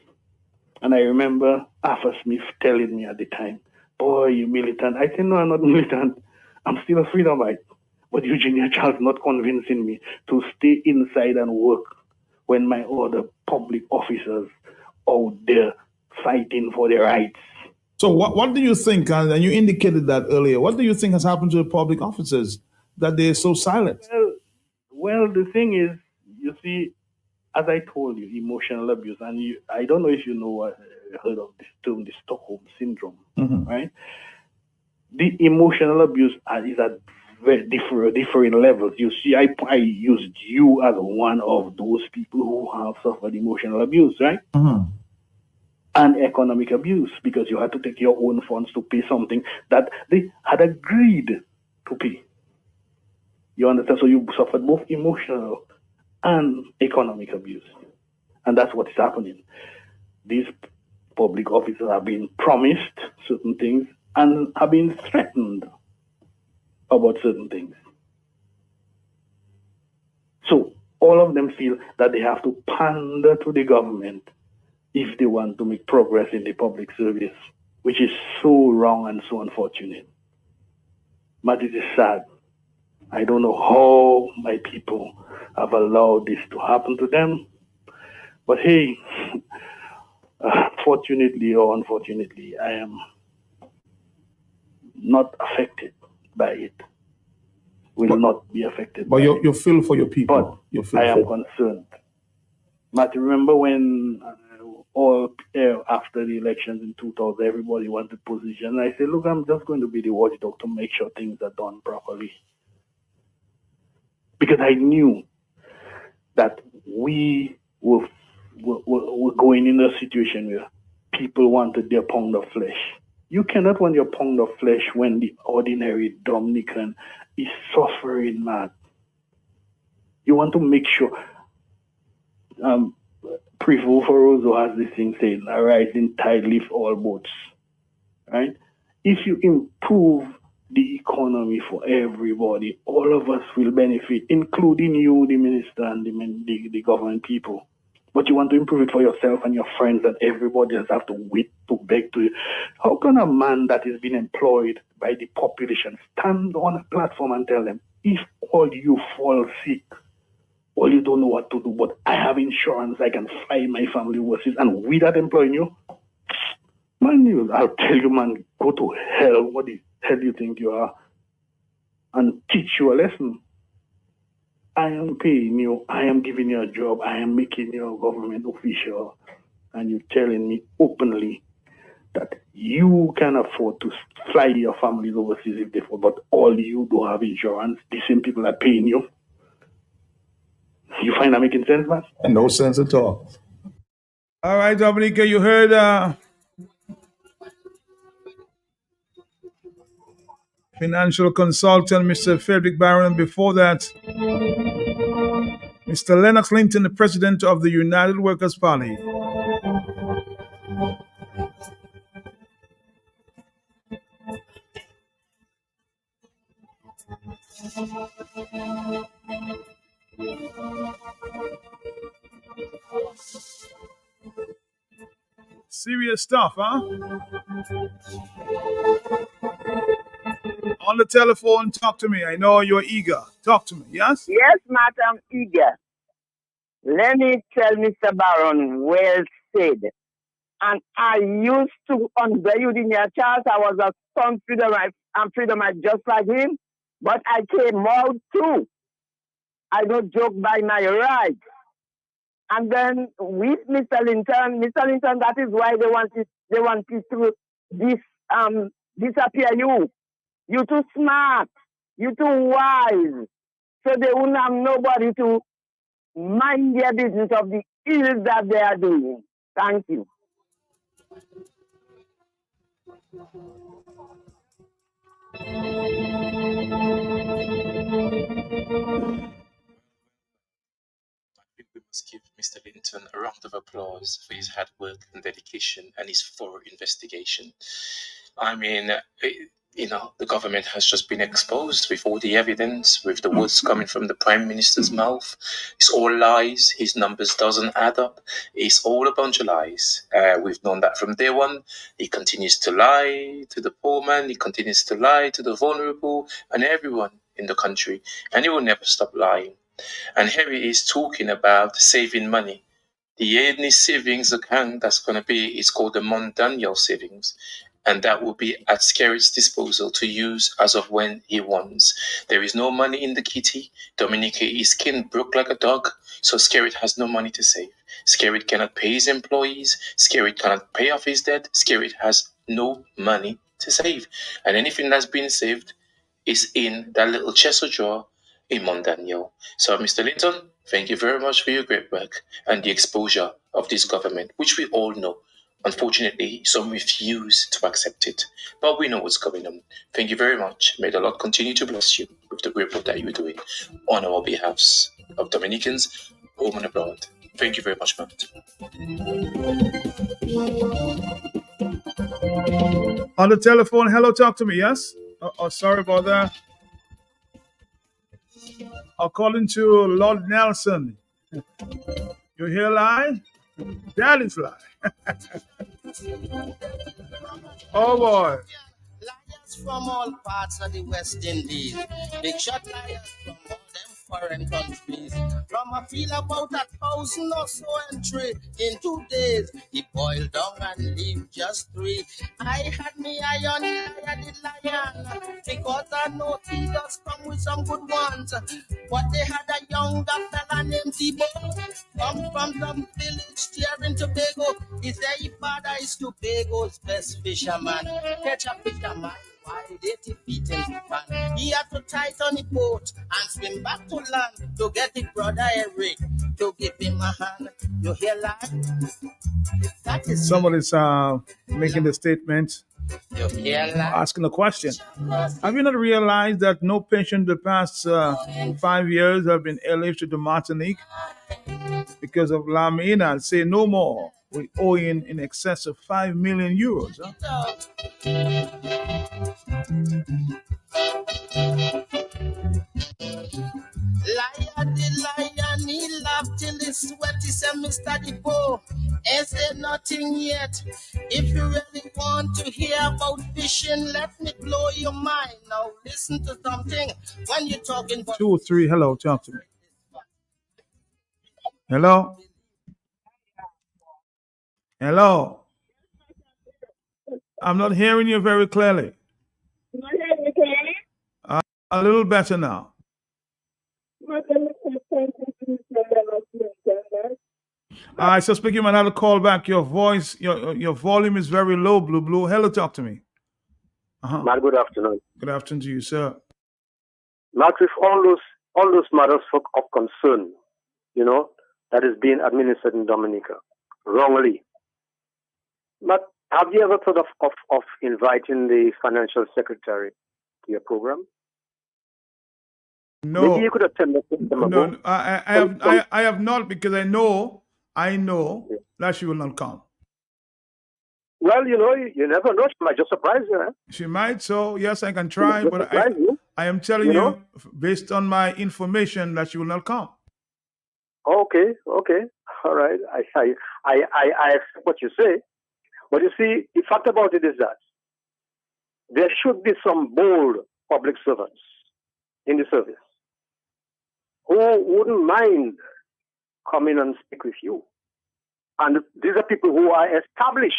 And I remember Arthur Smith telling me at the time, boy, you militant. I said, no, I'm not militant. I'm still a freedomite. But Eugenia Charles not convincing me to stay inside and work when my other public officers out there fighting for their rights. So what do you think, and you indicated that earlier, what do you think has happened to the public officers that they're so silent? Well, the thing is, you see, as I told you, emotional abuse, and I don't know if you know, heard of this term, the Stockholm Syndrome, right? The emotional abuse is at very different levels. You see, I used you as one of those people who have suffered emotional abuse, right? And economic abuse, because you had to take your own funds to pay something that they had agreed to pay. You understand? So you suffered both emotional and economic abuse. And that's what is happening. These public officers are being promised certain things and are being threatened about certain things. So all of them feel that they have to pander to the government if they want to make progress in the public service, which is so wrong and so unfortunate. But it is sad. I don't know how my people have allowed this to happen to them. But hey, fortunately or unfortunately, I am not affected by it. Will not be affected. But you feel for your people. But I am concerned. But remember when after the elections in 2000, everybody wanted position. I said, look, I'm just going to be the watchdog to make sure things are done properly. Because I knew that we were going in a situation where people wanted their pound of flesh. You cannot want your pound of flesh when the ordinary Dominican is suffering, man. You want to make sure. Prevo Forozo has this thing saying, a rising tide lifts all boats. Right? If you improve the economy for everybody, all of us will benefit, including you, the minister, and the government people. But you want to improve it for yourself and your friends, and everybody else have to wait to beg to you. How can a man that is being employed by the population stand on a platform and tell them, if all you fall sick, all you don't know what to do, but I have insurance, I can fly my family overseas, and without employing you? Man, I'll tell you, man, go to hell. What the hell do you think you are? And teach you a lesson. I am paying you, I am giving you a job, I am making you a government official, and you're telling me openly that you can afford to fly your families overseas if they fall, but all you do have insurance, the same people are paying you. You find that making sense, man? No sense at all. All right, Dominica, you heard financial consultant Mr. Frederick Barron. Before that, Mr. Lennox Linton, the president of the United Workers' Party. Serious stuff, huh? On the telephone, talk to me. I know you're eager. Talk to me, yes? Yes, Matt, I'm eager. Let me tell Mr. Baron, well said. And I used to undervalue in your Charles. I was a strong freedomite just like him, but I came out too. I don't joke by my right. And then with Mr. Linton, that is why they want to disappear you. You too smart. You too wise. So they won't have nobody to mind their business of the ills that they are doing. Thank you. I think we must give Mr. Linton a round of applause for his hard work and dedication and his thorough investigation. I mean, the government has just been exposed with all the evidence, with the words coming from the Prime Minister's mouth. It's all lies. His numbers doesn't add up. It's all a bunch of lies. We've known that from day one. He continues to lie to the poor man. He continues to lie to the vulnerable and everyone in the country. And he will never stop lying. And here he is talking about saving money. The only savings account that's going to be is called the Mondaniel savings. And that will be at Skerritt's disposal to use as of when he wants. There is no money in the kitty. Dominica is skin broke like a dog, so Skerritt has no money to save. Skerritt cannot pay his employees. Skerritt cannot pay off his debt. Skerritt has no money to save. And anything that's been saved is in that little chest of drawer in Mondaniel. So, Mr. Linton, thank you very much for your great work and the exposure of this government, which we all know. Unfortunately, some refuse to accept it, but we know what's going on. Thank you very much. May the Lord continue to bless you with the great work that you're doing on our behalfs of Dominicans, home and abroad. Thank you very much, Matt. On the telephone, hello, talk to me, yes? Sorry about that. According to Lord Nelson, you hear lie? That is lie. Oh boy. Liars from all parts of the West Indies. Big shot liars from all them foreign countries. From a feel about 1,000 or so entry. In 2 days, he boiled down and leave just 3. I had me eye on I did lion. Because I know he does come with some good ones. But they had a younger fella named Libel. Come from some village there in Tobago. He said his father is Tobago's best fisherman. Catch a fisherman. Why they defeat him? He had to tight on the boat and swim back to land to get his brother Eric to give him a hand. You hear that? That is somebody's making the statement, you hear that? asking a question. Have you not realized that no patient the past 5 years have been airlifted to Martinique because of La Mina? And say no more. We owe in excess of 5 million euros. Huh? Liar, the lion, he laughed till the this what is a Mr. Depot. Is there nothing yet? If you really want to hear about fishing, let me blow your mind. Now listen to something when you're talking about 2 or 3. Hello, talk to me. Hello? Hello? I'm not hearing you very clearly. A little better now. I suspect you might have to call back. Your voice, your volume is very low, Blue Blue. Hello, talk to me. Matt, good afternoon. Good afternoon to you, sir. Matt, with all those matters of concern, that is being administered in Dominica wrongly. But have you ever thought of inviting the financial secretary to your program? No. Maybe you could attend No, I have not, because I know that she will not come. Well, you never know. She might just surprise you. Eh? She might, so yes, I can try, but I am telling you, based on my information, that she will not come. Okay, all right. I accept what you say, but you see, the fact about it is that there should be some bold public servants in the service who wouldn't mind coming and speak with you, and these are people who are established.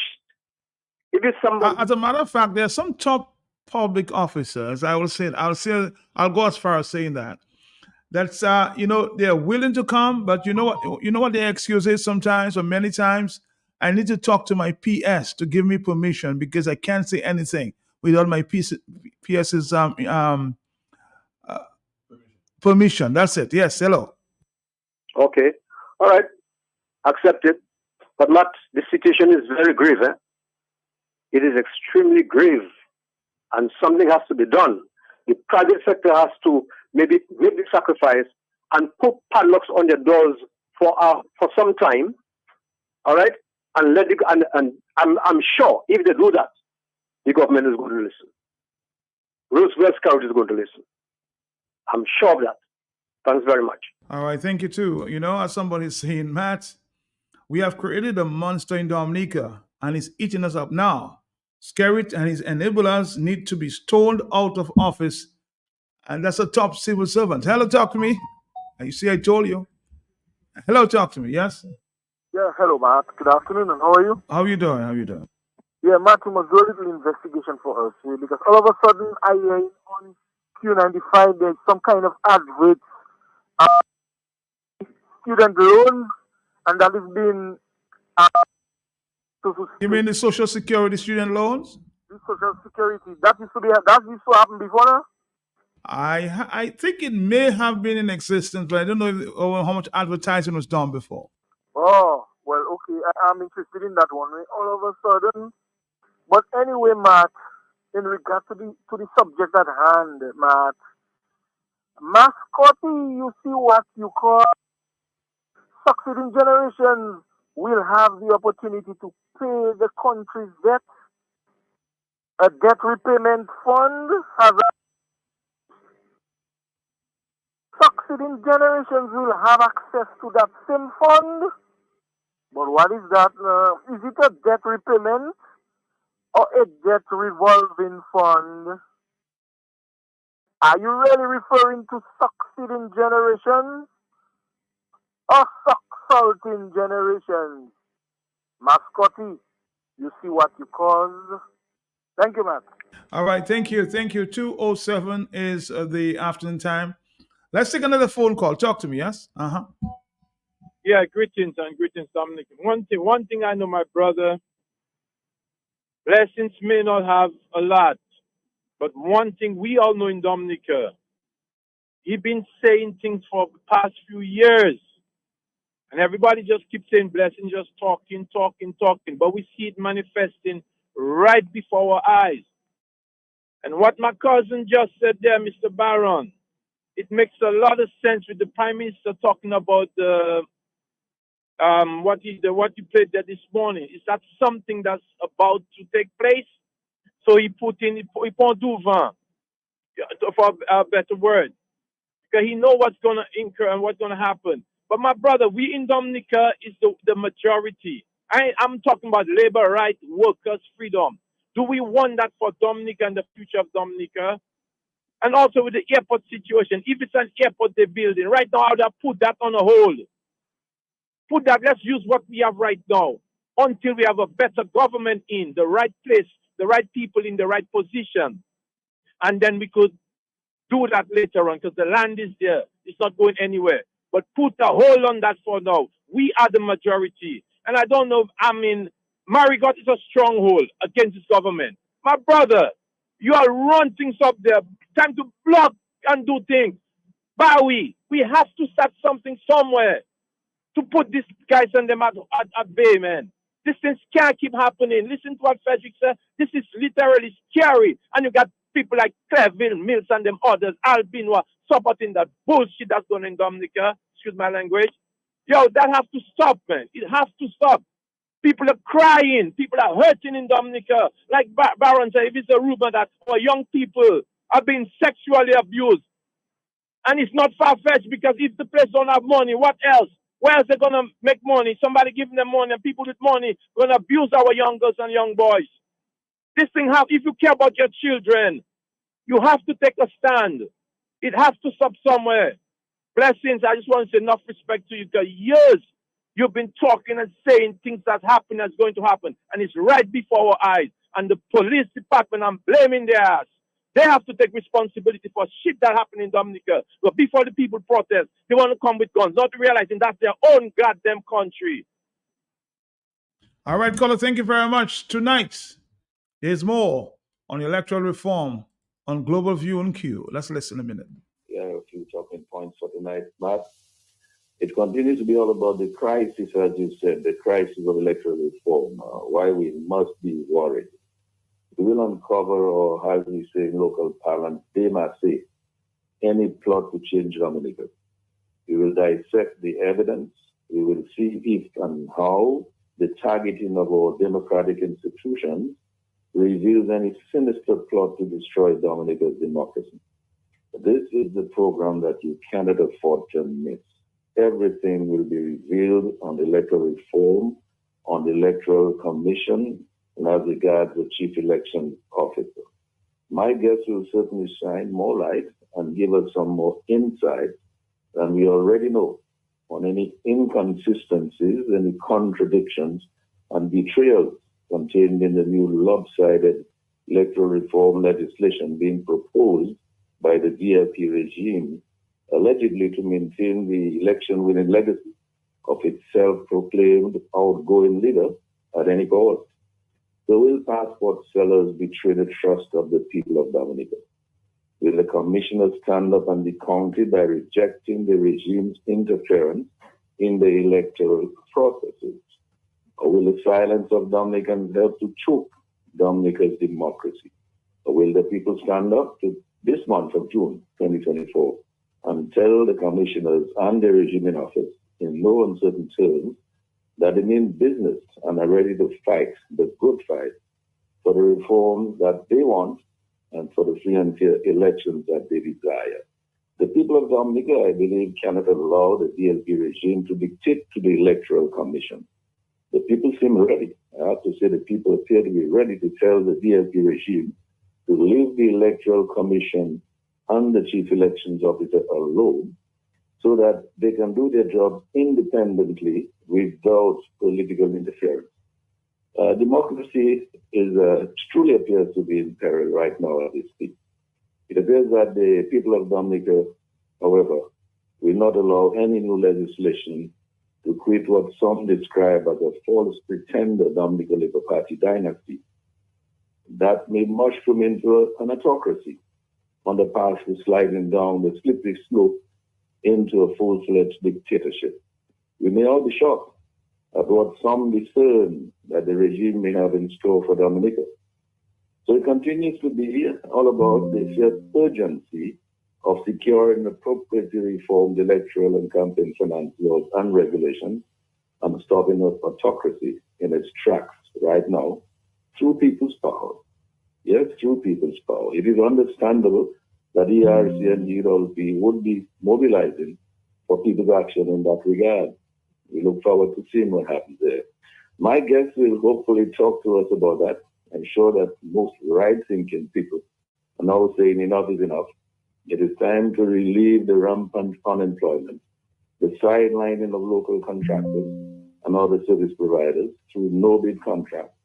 If it's somebody, as a matter of fact, there are some top public officers. I'll go as far as saying that. That's they're willing to come, but you know what their excuse is sometimes, or many times. I need to talk to my PS to give me permission, because I can't say anything without my PS's permission. That's it. Yes. Hello. Okay. All right. Accepted. But Matt, the situation is very grave. Eh? It is extremely grave, and something has to be done. The private sector has to maybe make the sacrifice and put padlocks on their doors for some time. All right, and I'm sure if they do that, the government is going to listen. Roosevelt Scout is going to listen. I'm sure of that. Thanks very much. All right, thank you too. As somebody's saying, Matt, we have created a monster in Dominica, and it's eating us up now. Skerrit and his enablers need to be stoned out of office, and that's a top civil servant. Hello, talk to me. You see, I told you. Hello, talk to me. Yes. Yeah, hello, Matt. Good afternoon, and how are you? How you doing? Yeah, Matt, we must do a little investigation for us here, because all of a sudden I hear on Q95 there's some kind of advert, student loans, and that is being. You mean the Social Security student loans? The Social Security that used to happen before now? I think it may have been in existence, but I don't know how much advertising was done before. Oh, well, okay, I'm interested in that one. All of a sudden, but anyway, Matt, in regard to the subject at hand, Matt, mascotty, you see what you call succeeding generations will have the opportunity to pay the country's debt. A debt repayment fund has succeeding generations will have access to that same fund. But what is that? Is it a debt repayment or a debt revolving fund? Are you really referring to succeeding generations or succulting generations? Mascotti, you see what you cause. Thank you, Matt. All right, thank you. 2:07 is the afternoon time. Let's take another phone call. Talk to me, yes? Yeah, greetings, Dominic. One thing I know, my brother, blessings may not have a lot, but one thing we all know in Dominica, he's been saying things for the past few years, and everybody just keeps saying blessing, just talking, but we see it manifesting right before our eyes. And what my cousin just said there, Mr. Barron, it makes a lot of sense with the Prime Minister talking about the what he played there this morning. Is that something that's about to take place? So he put du vent, for a better word, because he know what's going to incur and what's going to happen. But my brother, we in Dominica is the majority. I'm talking about labor rights, workers' freedom. Do we want that for Dominica and the future of Dominica? And also with the airport situation, if it's an airport they're building, right now I would have put that on a hold. Put that, let's use what we have right now until we have a better government in the right place, the right people in the right position. And then we could do that later on because the land is there. It's not going anywhere. But put a hold on that for now. We are the majority. And I don't know, Marigot is a stronghold against this government. My brother, you are running things up there. Time to block and do things. Bowie, we have to start something somewhere to put these guys and them at bay, man. These things can't keep happening. Listen to what Frederick said. This is literally scary. And you got people like Cleville, Mills, and them others, Albino, supporting that bullshit that's going on in Dominica. Excuse my language. Yo, that has to stop, man. It has to stop. People are crying. People are hurting in Dominica. Like Baron said, if it's a rumor that our young people are being sexually abused. And it's not far-fetched because if the place don't have money, what else? Where else they going to make money? Somebody giving them money and people with money going to abuse our young girls and young boys. This thing, if you care about your children, you have to take a stand. It has to stop somewhere. Blessings, I just want to say enough respect to you because years you've been talking and saying things that happen, that's going to happen. And it's right before our eyes. And the police department, I'm blaming their ass. They have to take responsibility for shit that happened in Dominica. But before the people protest, they want to come with guns, not realizing that's their own goddamn country. All right, caller, thank you very much. Tonight, there's more on electoral reform on Global View and Q. Let's listen a minute. Yeah, a few talking points for tonight, Matt. It continues to be all about the crisis, as you said, the crisis of electoral reform, why we must be worried. We will uncover, or as we say in local parlance, démasser any plot to change Dominica. We will dissect the evidence. We will see if and how the targeting of our democratic institutions reveals any sinister plot to destroy Dominica's democracy. This is the program that you cannot afford to miss. Everything will be revealed on electoral reform, on the Electoral Commission, and as regards the Chief Election Officer. My guest will certainly shine more light and give us some more insight than we already know on any inconsistencies, any contradictions, and betrayals contained in the new lopsided electoral reform legislation being proposed by the DLP regime, allegedly to maintain the election-winning legacy of its self-proclaimed outgoing leader at any cost. So will passport sellers betray the trust of the people of Dominica? Will the commissioners stand up and be counted by rejecting the regime's interference in the electoral processes? Or will the silence of Dominicans help to choke Dominica's democracy? Or will the people stand up to this month of June 2024 and tell the commissioners and the regime in office in no uncertain terms that they mean business and are ready to fight the good fight for the reforms that they want and for the free and fair elections that they desire? The people of Dominica, I believe, cannot allow the DLP regime to dictate to the Electoral Commission. The people seem ready. I have to say the people appear to be ready to tell the DLP regime to leave the Electoral Commission and the Chief Elections Officer alone so that they can do their job independently without political interference. Democracy truly appears to be in peril right now as we speak. It appears that the people of Dominica, however, will not allow any new legislation to create what some describe as a false pretender Dominica Labour Party dynasty that may mushroom into an autocracy on the path to sliding down the slippery slope into a full-fledged dictatorship. We may all be shocked at what some discern that the regime may have in store for Dominica. So it continues to be all about the sheer urgency of securing appropriately reformed electoral and campaign finance laws and regulations and stopping of autocracy in its tracks right now through people's power. Yes, through people's power. It is understandable that ERC and GWP would be mobilizing for people's action in that regard. We look forward to seeing what happens there. My guest will hopefully talk to us about that and show that most right-thinking people are now saying enough is enough. It is time to relieve the rampant unemployment, the sidelining of local contractors and other service providers through no-bid contracts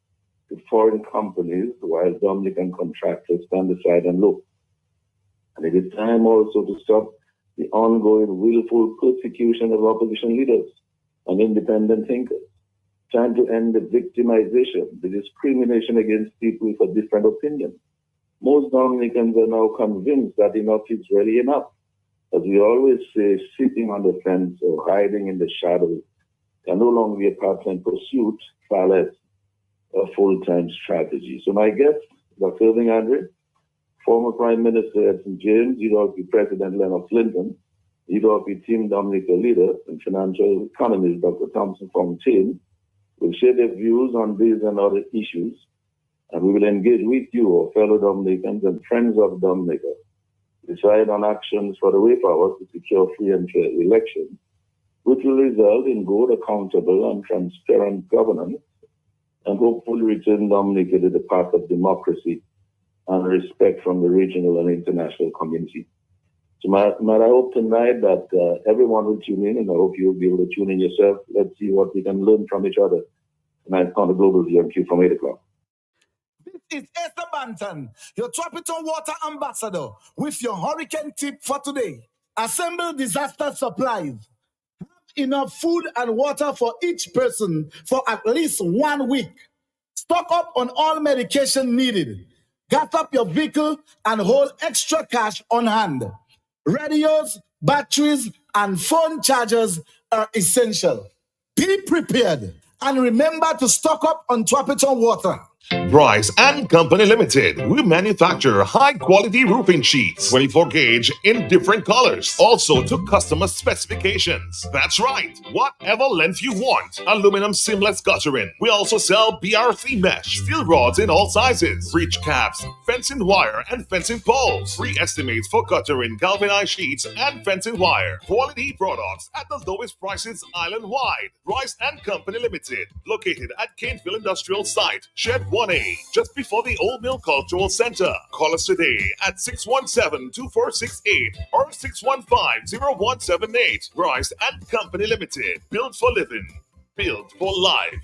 to foreign companies while Dominican contractors stand aside and look. And it is time also to stop the ongoing willful persecution of opposition leaders and independent thinkers. Time to end the victimization, the discrimination against people for different opinions. Most Dominicans are now convinced that enough is really enough. As we always say, sitting on the fence or hiding in the shadows can no longer be a part-time pursuit, far less a full-time strategy. So my guest, Dr. Irving Andre, former Prime Minister at St. James, UDOP President Leonard Clinton, UDOP Team Dominica leader and financial economist Dr. Thompson Fontaine, will share their views on these and other issues, and we will engage with you, our fellow Dominicans and friends of Dominica, decide on actions for the way forward to secure free and fair elections, which will result in good, accountable, and transparent governance, and hopefully return Dominica to the path of democracy and respect from the regional and international community. So, Matt, I hope tonight that everyone will tune in, and I hope you'll be able to tune in yourself. Let's see what we can learn from each other tonight on the Global VMQ from 8 o'clock. This is Esther Banton, your Tropical Water Ambassador, with your hurricane tip for today. Assemble disaster supplies. Have enough food and water for each person for at least 1 week. Stock up on all medication needed. Gas up your vehicle and hold extra cash on hand. Radios, batteries, and phone chargers are essential. Be prepared and remember to stock up on Tropical Water. Bryce and Company Limited. We manufacture high-quality roofing sheets, 24 gauge in different colors, also to customer specifications. That's right, whatever length you want. Aluminum seamless guttering. We also sell BRC mesh, steel rods in all sizes, breach caps, fencing wire, and fencing poles. Free estimates for guttering, galvanized sheets, and fencing wire. Quality products at the lowest prices island-wide. Bryce and Company Limited, located at Caneville Industrial Site, Shed 1A, just before the Old Mill Cultural Center. Call us today at 617-2468 or 615-0178. Bryce and Company Limited. Built for living. Built for life.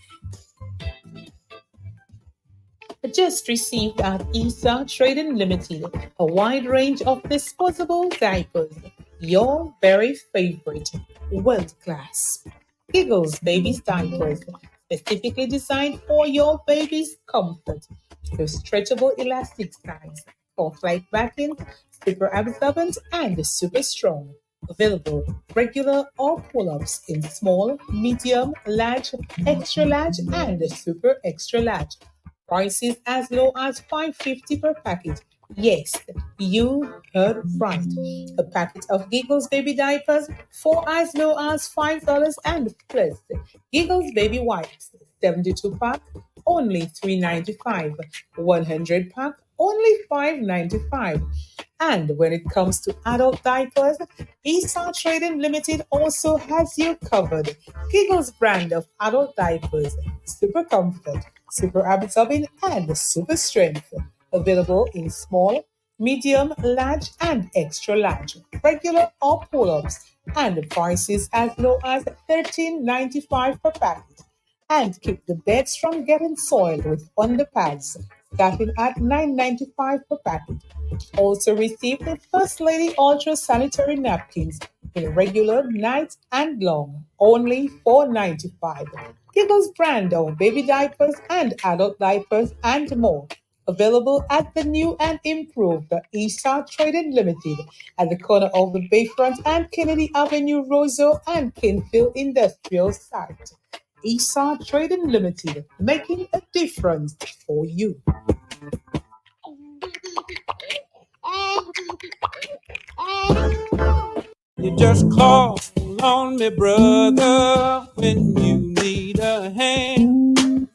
Just received at ESA Trading Limited a wide range of disposable diapers. Your very favorite, world class. Giggles Baby's Diapers, specifically designed for your baby's comfort. With stretchable elastic sides, for-flight backing, super absorbent, and super strong. Available regular or pull-ups in small, medium, large, extra large, and super extra large. Prices as low as $5.50 per packet. Yes, you heard right. A packet of Giggles Baby Diapers for as low as $5 and plus. Giggles Baby Wipes, 72 pack, only $3.95. 100 pack, only $5.95. And when it comes to adult diapers, ESA Trading Limited also has you covered. Giggles brand of adult diapers, super comfort, super absorbing, and super strength. Available in small, medium, large, and extra large, regular or pull-ups, and prices as low as $13.95 per packet. And keep the beds from getting soiled with underpads, starting at $9.95 per packet. Also receive the First Lady Ultra Sanitary Napkins in regular, night, and long, only $4.95. Giggles brand of baby diapers and adult diapers and more. Available at the new and improved ESA Trading Limited at the corner of the Bayfront and Kennedy Avenue, Roseau and Caneville Industrial Site. ESA Trading Limited, making a difference for you. You just call on me, brother, when you need a hand.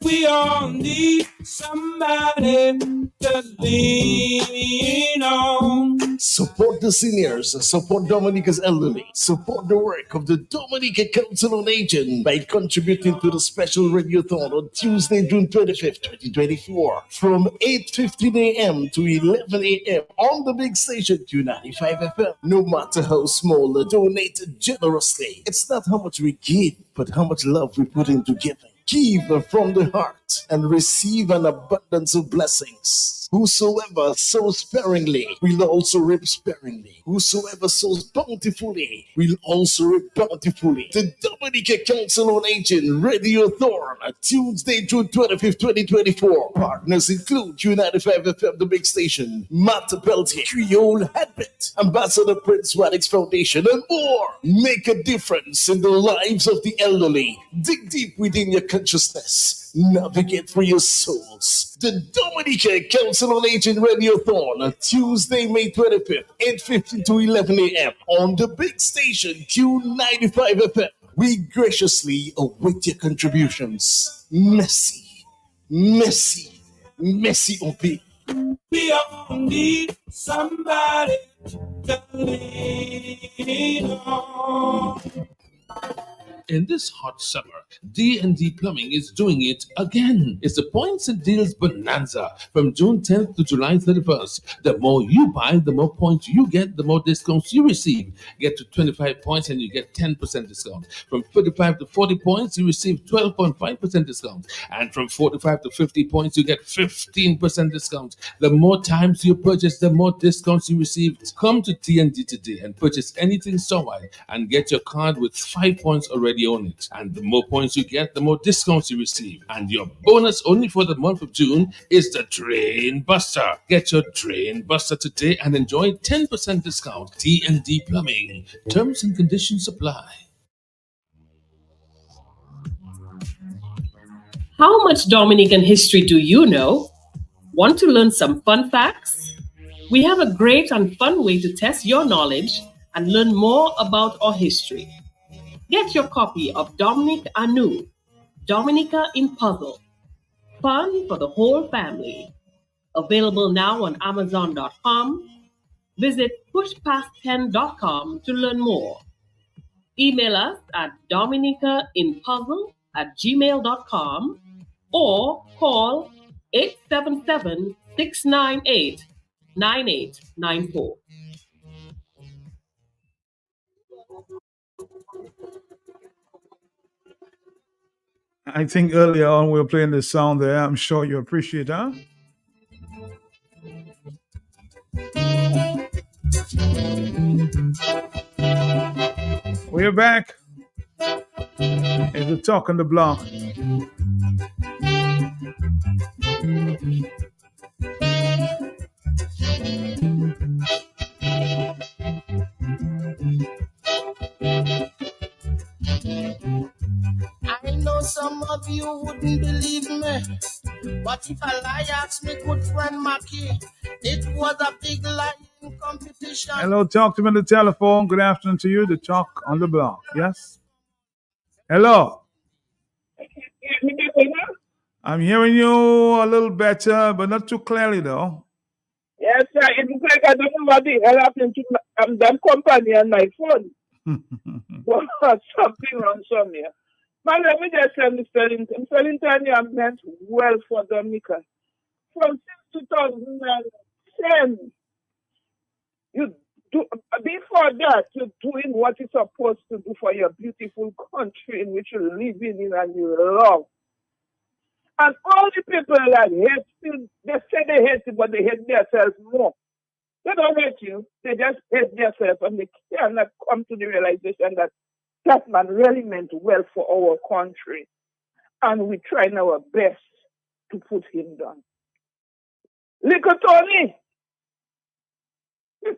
We all need somebody to lean on. Support the seniors, support Dominica's elderly, support the work of the Dominica Council on Aging by contributing to the special radiothon on Tuesday, June 25th, 2024 from 8:15 a.m. to 11 a.m. on the big station Q95 FM. No matter how small, donate generously. It's not how much we give, but how much love we put into giving. Give from the heart and receive an abundance of blessings. Whosoever sows sparingly will also reap sparingly. Whosoever sows bountifully will also reap bountifully. The Dominica Council on Aging Radio Thorn, Tuesday, June 25th, 2024. Partners include Q95 FM, the big station, Matt Peltier, Creole Habit, Ambassador Prince Radix Foundation, and more. Make a difference in the lives of the elderly. Dig deep within your consciousness. Navigate for your souls. The Dominica Council on Aging Radiothon, Tuesday, May 25th, 8:15 to 11 a.m. on the big station Q95 FM. We graciously await your contributions. Merci, merci, merci OP. We all need somebody to lean on. In this hot summer, D&D Plumbing is doing it again. It's the Points and Deals Bonanza from June 10th to July 31st. The more you buy, the more points you get, the more discounts you receive. Get to 25 points and you get 10% discount. From 35 to 40 points, you receive 12.5% discount. And from 45 to 50 points, you get 15% discount. The more times you purchase, the more discounts you receive. Come to D&D today and purchase anything store-wide and get your card with 5 points already on it. And the more points you get, the more discounts you receive. And your bonus only for the month of June is the Drain Buster. Get your Drain Buster today and enjoy 10% discount. D&D Plumbing. Terms and conditions apply. How much Dominican history do you know? Want to learn some fun facts? We have a great and fun way to test your knowledge and learn more about our history. Get your copy of Dominic Anu, Dominica in Puzzle. Fun for the whole family. Available now on Amazon.com. Visit pushpast10.com to learn more. Email us at dominicainpuzzle@gmail.com or call 877-698-9894. I think earlier on we were playing this song there. I'm sure you appreciate that. We're back. It's the Talk on the Block. I know some of you wouldn't believe me, but if a lie asked me good friend Mackie, it was a big lying competition. Hello, talk to me on the telephone. Good afternoon to you. The Talk on the Block. Yes? Hello. I'm hearing you a little better, but not too clearly, though. Yes, sir. It looks like I don't know what the hell happened to that company and my phone. Well, something wrong somewhere. But let me just say, Mr. Linton. Mr. Linton, you have meant well for Dominica. From 2010, before that, you're doing what you're supposed to do for your beautiful country in which you're living in and you love. And all the people that hate you, they say they hate you, but they hate themselves more. They don't hate you, they just hate themselves, and they cannot come to the realization that that man really meant well for our country. And we're trying our best to put him down. Little Tony and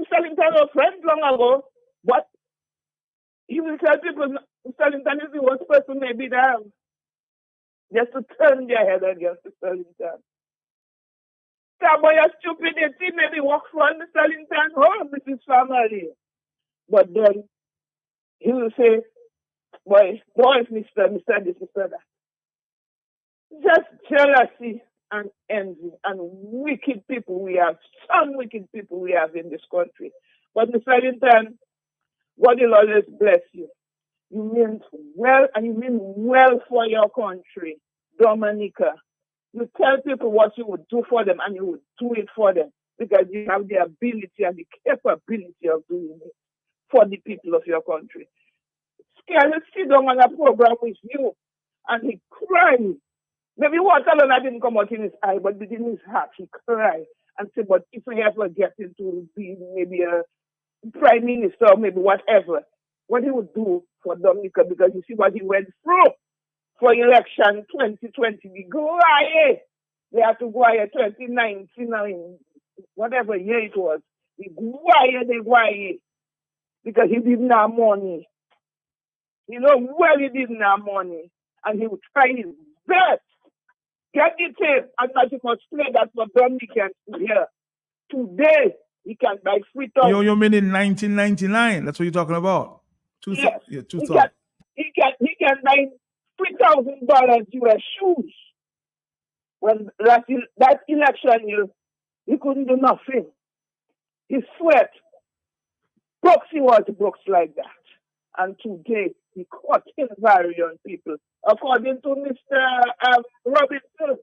Mr. Linton were friends long ago, but he will tell people Mr. Linton is the worst person maybe they have. Just to turn their head against Mr. Linton. That boy a stupidity, maybe work for Mr. Linton home with his family. But then he will say, boy, Mr. this, Mr. that. Just jealousy and envy and wicked people we have, some wicked people we have in this country. But Mr. Linton, God will always bless you. You mean well, and you mean well for your country, Dominica. You tell people what you would do for them, and you would do it for them because you have the ability and the capability of doing it for the people of your country. Scary sit down on a program with you, and he cried. Maybe water alone didn't come out in his eye, but within his heart he cried and said, "But if we ever get into being maybe a prime minister or maybe whatever, what he would do for Dominica, because you see what he went through for election 2020. We go ahead. They have to go ahead 2019, whatever year it was. They go ahead, because he didn't have money. You know, well, he didn't have money, and he would try his best. Get the tape, and not you must play that for Dominican here. Today, he can buy 3,000. You mean in 1999? That's what you're talking about? Yes. Yeah, 2000. He can buy $3,000 US shoes. When that election year, he couldn't do nothing. He sweat. Brooksy was Brooks like that. And today, he caught in various people. According to Mr. Robinson,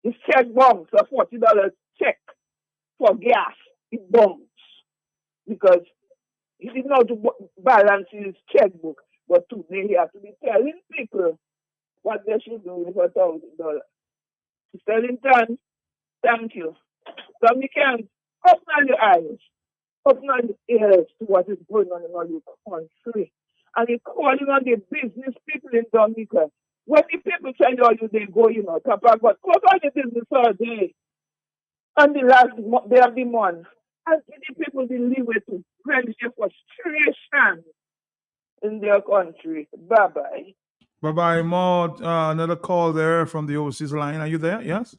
his check bounced, a $40 check for gas. It bounced because he didn't know to balance his checkbook. But today, he has to be telling people what they should do with $1,000. Mr. Linton, thank you. Dominicans, open your eyes. Open your ears to what is going on in all your country. And you're calling on the business people in Dominica. When the people tell you they go, Papa God, close all the business all day. And the last day of the month. And the people believe it to quench their frustration in their country. Bye-bye. Bye-bye, Maud. Another call there from the overseas line. Are you there? Yes?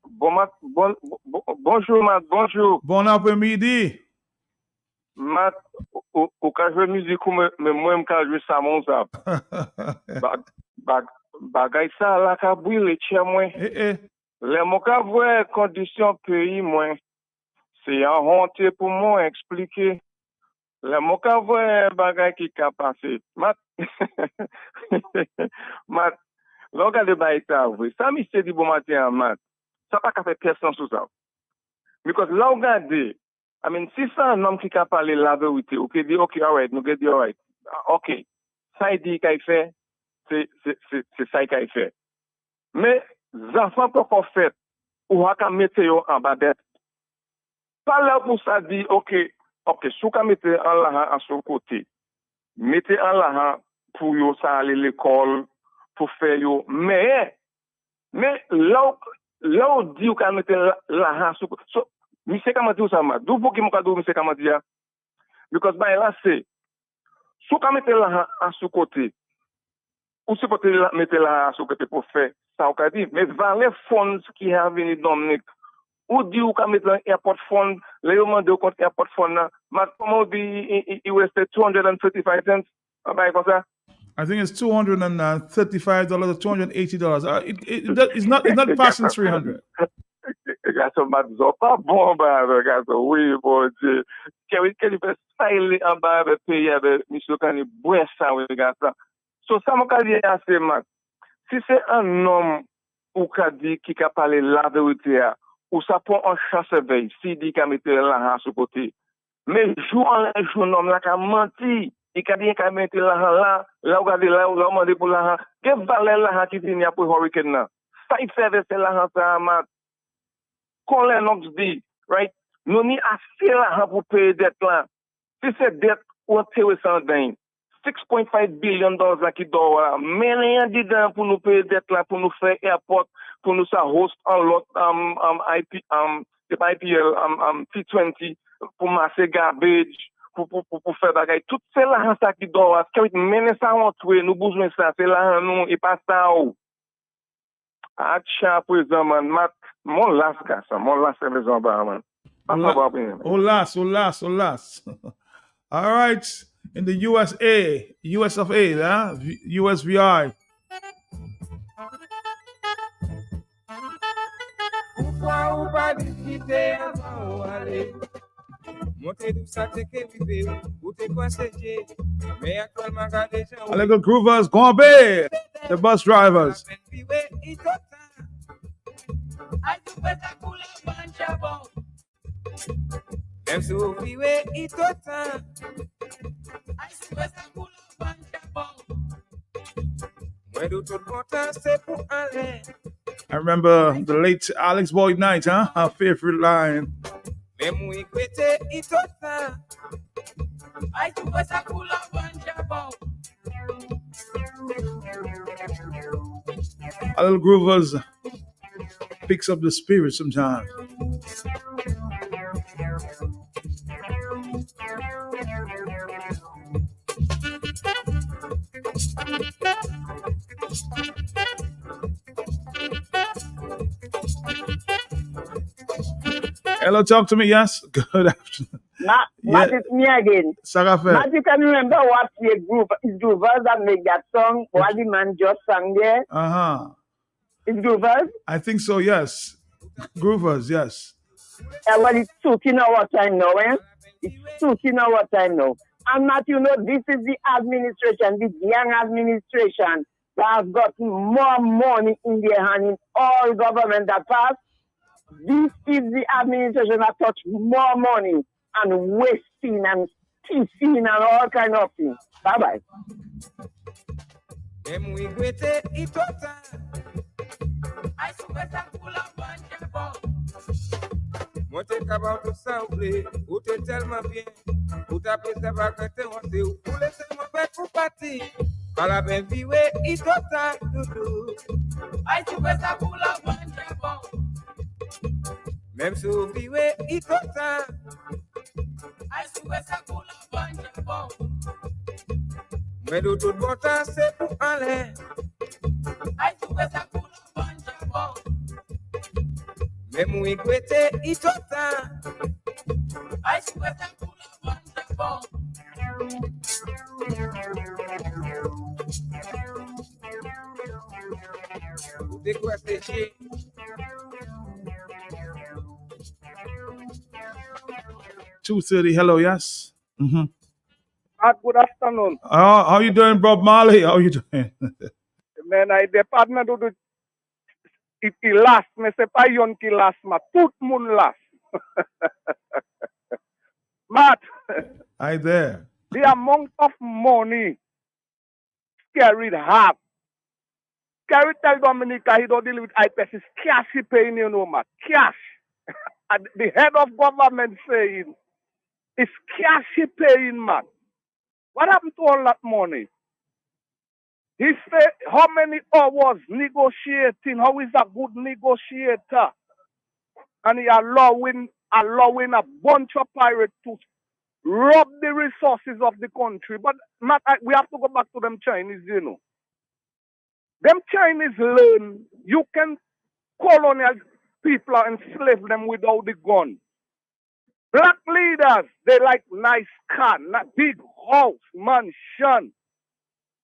Bonjour, Matt. Bonjour. Bon après-midi. Matt, ou ka jwe musique ou mwen ka jwe sa mon zap. Bagay sa la ka brile che mwen. Le mwen ka vwe kondisyon peyi mwen. Se yon honte pou mwen explike. Le mwen ka vwe bagay ki ka pase. Matt, lò gade ba ita vwe. Sa mi se di bon matin, Matt. Sa pa ka fe person sou sa. Because là, regardez, si c'est un homme qui a parlé la vérité, ok, dit, ok, all right, nous dit, all right, ok, ça il dit qu'il fait, c'est ça qu'il fait. Mais, les enfants qu'on fait, ou à mettre en bas d'être, pas là pour ça dit, ok, sous qu'à mettre en l'argent à son côté, mettez en l'argent pour yo ça aller l'école, pour faire yo, mais, là, on dit qu'on mettre l'argent à son côté. Monsieur comment dire ça ma d'où pour qui mon cadeau monsieur comment dire because by là c'est sous quand mettre là à ce côté ou ce côté mettre là à ce côté pour faire ça on dit mais vers les fonds qui have in Dominique ou dit ou quand mettre airport fund les demande de compte airport fund là mais comment dit il reste 235 cents bah comme ça I think it's $235 or $280. It's not passing 300. Garçon m'a dit pas bon garçon oui bon Dieu qu'il peut styler en bas avec pays avec monsieur Kani boire ça oui garçon so ça m'a dit assez mal si c'est un homme ou qu'a dit qui a parlé la vérité ou ça prend en chasse veille si dit qu'a mettre l'argent sur côté mais jour en jour homme là qu'a menti il qu'a dit qu'a mettre l'argent là regardez là on demande pour l'argent quelle valeur l'argent qui vient pour hurricane là ça il fait verser l'argent ça Colin Knox dit, right? Nous ni assez l'argent pour payer dette là. Si c'est dette ou tirer sans gain, $6.5 billion qui doit là. Mais rien dedans pour nous payer dette là, pour nous faire airport, pour nous ça host en lot IPL T20, pour masser garbage, pour faire bagay. Tout c'est l'argent ça qui doit. Quand mener ça on trouve, nous besoin ça, c'est l'argent nous et pas ça ou. Acha président man, mon last gars, mon last raison man. Olas. All right, in the USA, US of A, USVI. Illegal groovers, Gombe, the bus drivers. I remember the late Alex Boyd Knight, huh? Our favorite line. A little groovers picks up the spirit sometimes. Hello, talk to me. Yes, good afternoon. Matt, it's me again. Sagafe. Matt, you can remember what the group is Groovers that make that song? What the man just sang there? It's Groovers? I think so, yes. Groovers, yes. Well, it's took in our time now, eh? It's took in our time now. And Matt, you know, this is the administration, the young administration that has got more money in their hand in all government that passed. This is the administration that touch more money and wasting and thieving and all kind of things. Bye-bye. Même si vous vivez itotan, ay souwe sa kou la banje bon. Mais de tout bon temps c'est pour aller. Ay souwe sa kou la banje bon. Même ou ikwete itotan, ay souwe sa kou la banje bon. Ou de quoi c'est 2:30. Hello, yes. Mm-hmm. Good afternoon. How you doing, Bob Marley? How you doing? Man, I department do it last. Me se pa yon ki last, ma tout moun last. Matt. Hi there. The amount of money carried hard. Carry tell Dominica he don't deal with IPS. It's cash he paying, you know, Matt. Cash. And the head of government saying it's cash he paying, man. What happened to all that money? He said how many hours negotiating, how is a good negotiator? And he allowing a bunch of pirates to rob the resources of the country. But not, we have to go back to them Chinese, you know. Them Chinese learn you can colonial people and enslave them without the gun. Black leaders, they like nice car, big house, mansion,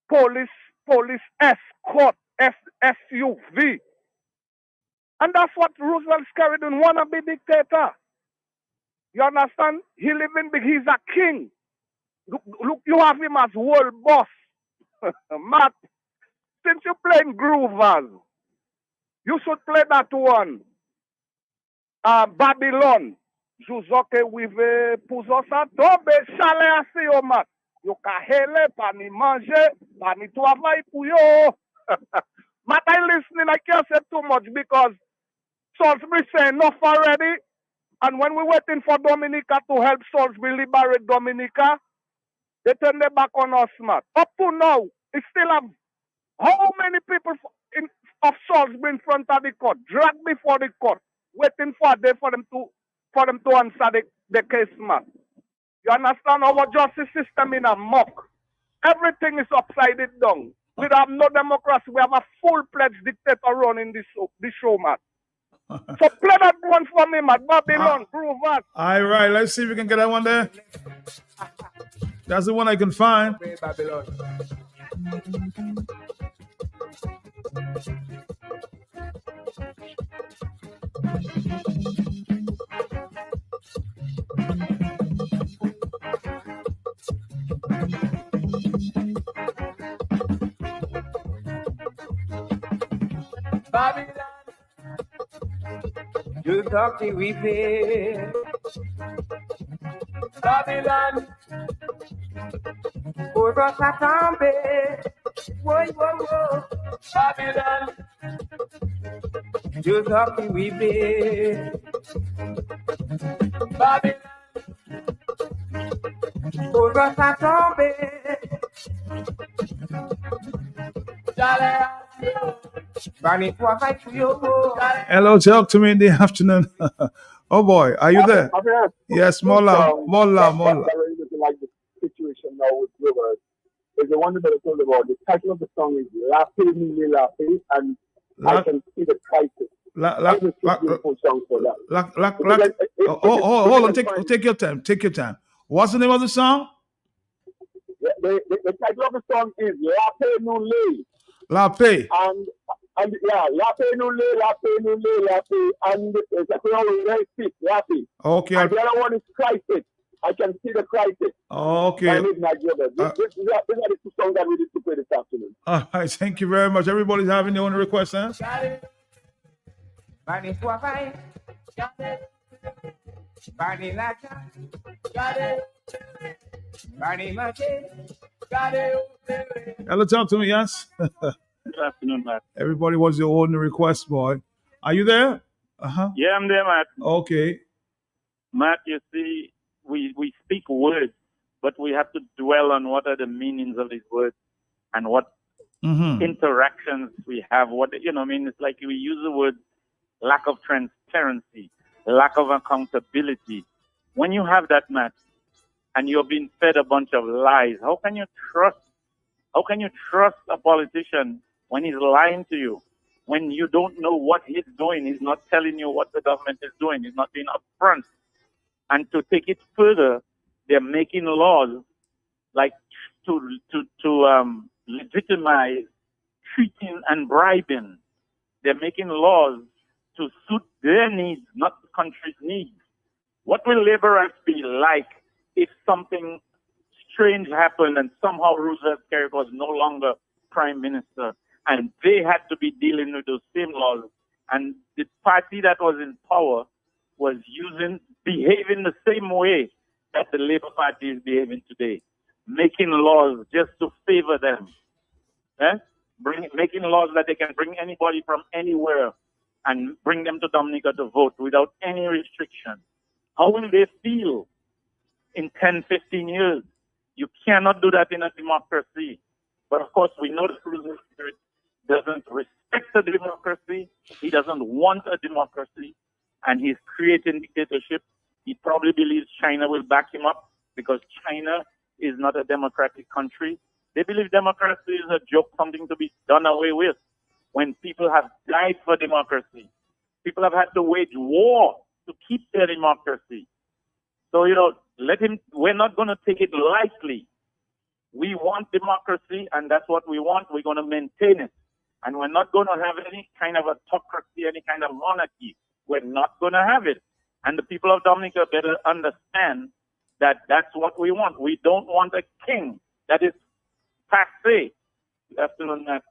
police escort, SUV. And that's what Roosevelt's carried on, wanna be dictator. You understand? He living big, he's a king. Look, you have him as world boss. Matt, since you're playing groovers, you should play that one. Babylon. Jouzoke with pouzo sa tobe chale ase yo mat. Yo ka hele, pa ni manje, pa ni travay pou yo. Mat, I listening, I can't say too much because Salisbury say enough already. And when we're waiting for Dominica to help Salisbury liberate Dominica, they turn their back on us, Matt. Up to now, it still have how many people of Salisbury in front of the court, dragged before the court, waiting for a day for them to answer the case, man. You understand our justice system in a muck. Everything is upside down. We have no democracy. We have a full-fledged dictator running this show, man. So play that one for me, man. Babylon, prove that. All right, let's see if we can get that one there. That's the one I can find. Babylon. Babylon, you talk the we pay. Babylon, over Satambe. Whoa, whoa, whoa. Babylon, you talk the we pay. Babylon, over Satambe. Hello, talk to me in the afternoon. Oh boy, are you there? Yes, more loud, more loud, more loud. Like the situation now with Rivers. There's a one that I told about. The title of the song is Latte Mille Latte, and I can see the crisis. That is a beautiful song for that. Hold on, take your time, take your time. What's the name of the song? The title of the song is Latte Mille. Latte. And yeah, Latte Mille, Latte, and it's a very thick, Latte. Okay. And the other one is Crisis. I can see the crisis. Okay. By Midnight Rovers. These are the two songs that we need to play this afternoon. All right, thank you very much. Everybody's having their own request, huh? Hello, talk to me, yes? Good afternoon, Matt. Everybody wants their own request, boy. Are you there? Uh-huh. Yeah, I'm there, Matt. Okay. Matt, you see, we speak words, but we have to dwell on what are the meanings of these words and what interactions we have. It's like we use the word lack of transparency, lack of accountability. When you have that, Matt, and you're being fed a bunch of lies, how can you trust a politician when he's lying to you? When you don't know what he's doing, he's not telling you what the government is doing, he's not being upfront. And to take it further, they're making laws like to legitimize cheating and bribing. They're making laws to suit their needs, not the country's needs. What will laborers be like if something strange happened and somehow Roosevelt Skerrit was no longer prime minister and they had to be dealing with those same laws, and the party that was in power was behaving the same way that the Labour Party is behaving today, making laws just to favor them, making laws that they can bring anybody from anywhere and bring them to Dominica to vote without any restriction. How will they feel in 10, 15 years? You cannot do that in a democracy. But of course, we know that Roosevelt Skerrit doesn't respect a democracy. He doesn't want a democracy. And he's creating dictatorship. He probably believes China will back him up because China is not a democratic country. They believe democracy is a joke, something to be done away with. When people have died for democracy, people have had to wage war to keep their democracy. So, we're not going to take it lightly. We want democracy, and that's what we want. We're going to maintain it. And we're not going to have any kind of autocracy, any kind of monarchy. We're not going to have it. And the people of Dominica better understand that that's what we want. We don't want a king that is passé. Good afternoon, Matt.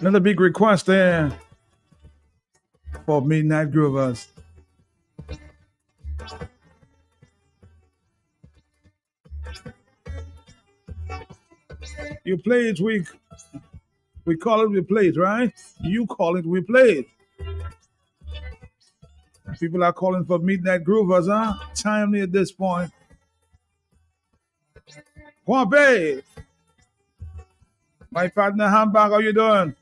Another big request there for Midnight Groovers. You play it, we call it, we play it, right? You call it, we play it. People are calling for Midnight Groovers, huh? Timely at this point. Wampe! My partner Hamburg, how you doing?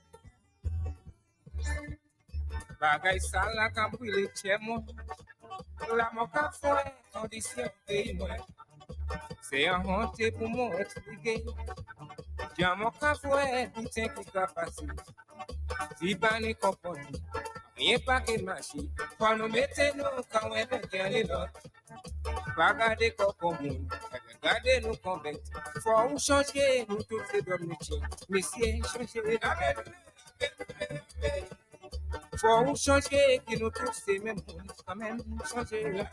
Bagay sala kampwile chemo la moka fwe audition pays moi c'est un honte pour moi expliquer ja moka fwe putain qui ka passer si pas ne comprendre rien pas que marcher pour nous mettre nous quand on est dans les lots regarder comme regardez nous convaincre faut changer nous tous ces dominicains messieurs changer faut changer qui nous tous ces mêmes quand même changer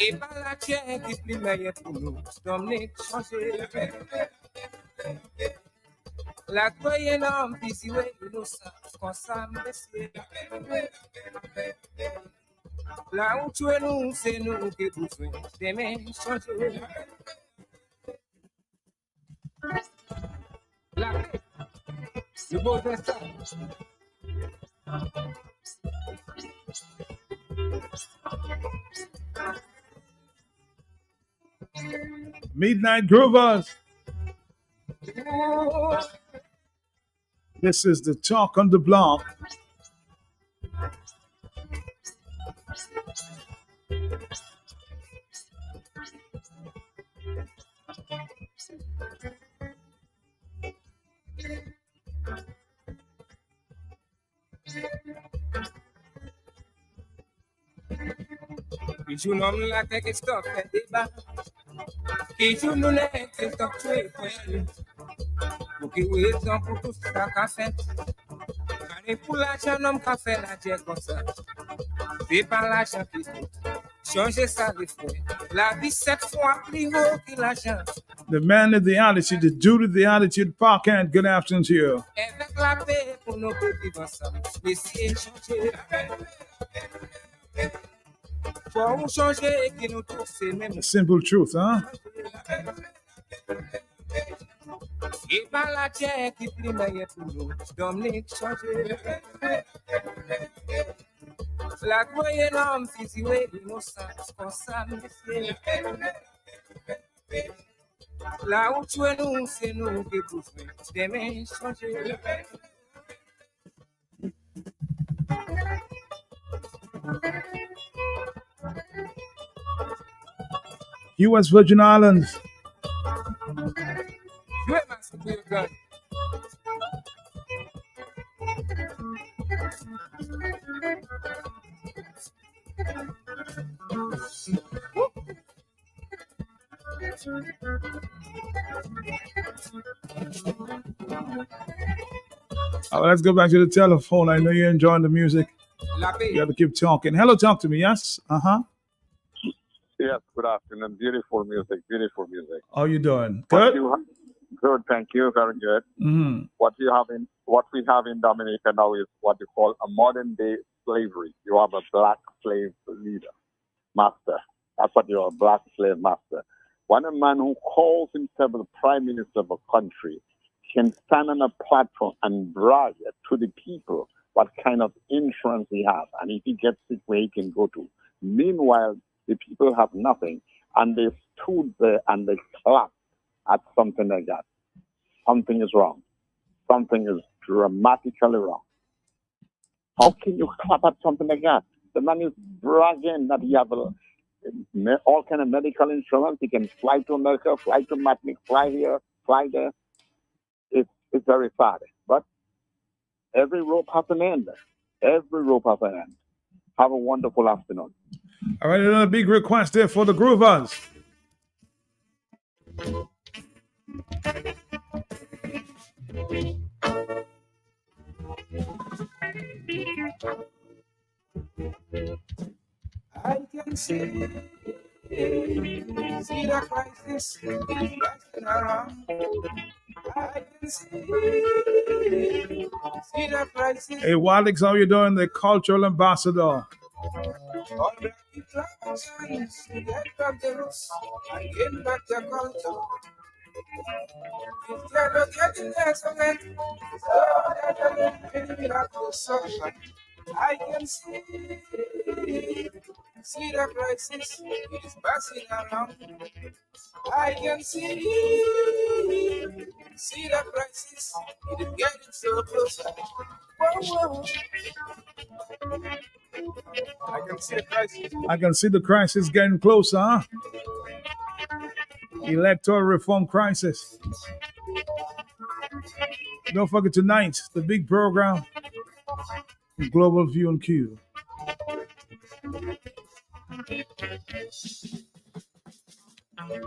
et par la tienne qui est plus meilleur pour nous dominer changer La croyez non, busy way, innocent, consam, messieurs. Là où tu es nous, c'est nous qui besoin des mains changer. La paix, le beau destin. Midnight Groovers. This is the talk on the block. Qui joue l'homme la tête qui stop fait débat. Qui joue nous les qui stop tuer pour elle. Pour qui raison pour tout ça qu'a fait. Et pour l'argent, l'homme qu'a fait la diète comme ça. C'est pas l'argent qui tout. Changer ça des fois. La vie 7 fois plus haut que l'argent. The man of the attitude, the dude of the attitude, Parkand. Good afternoon to you. Avec la paix pour nous vivre ensemble. Mais si changer. Pour changer qui nous tous c'est même. Simple truth, huh? Et par la diète qui primaire pour nous. Dominique changer. La croyez l'homme physique innocent, consam, messieurs. Là où tu es nous, c'est nous qui besoin des mains changer. U.S. Virgin Islands. Oh, let's go back to the telephone. I know you're enjoying the music. You have to keep talking. Hello, talk to me. Yes? Uh-huh. Yes, good afternoon. Beautiful music, beautiful music. How you doing? Good? Good, thank you. Very good. Mm-hmm. What we have in Dominica now is what you call a modern day slavery. You have a black slave leader, master. That's what you're, a black slave master. When a man who calls himself the prime minister of a country can stand on a platform and brag to the people what kind of insurance he has, and if he gets sick, where he can go to. Meanwhile, the people have nothing, and they stood there and they clapped at something like that. Something is wrong. Something is dramatically wrong. How can you clap at something like that? The man is bragging that he has all kind of medical insurance. He can fly to America, fly to Martinique, fly here, fly there. It's very sad. But every rope has an end. Every rope has an end. Have a wonderful afternoon. All right, another big request there for the Groovers. I can see the crisis rising around. I can see the crisis. Hey, Walix, how you doing? The cultural ambassador. All the people are trying to get back the roots and get back the culture. If you're not getting there, so then, I can see the crisis is passing around. I can see the crisis, it is getting so close. Whoa, whoa. I can see the crisis. I can see the crisis getting closer, huh? Electoral reform crisis. Don't forget tonight, the big program, Global View and Q.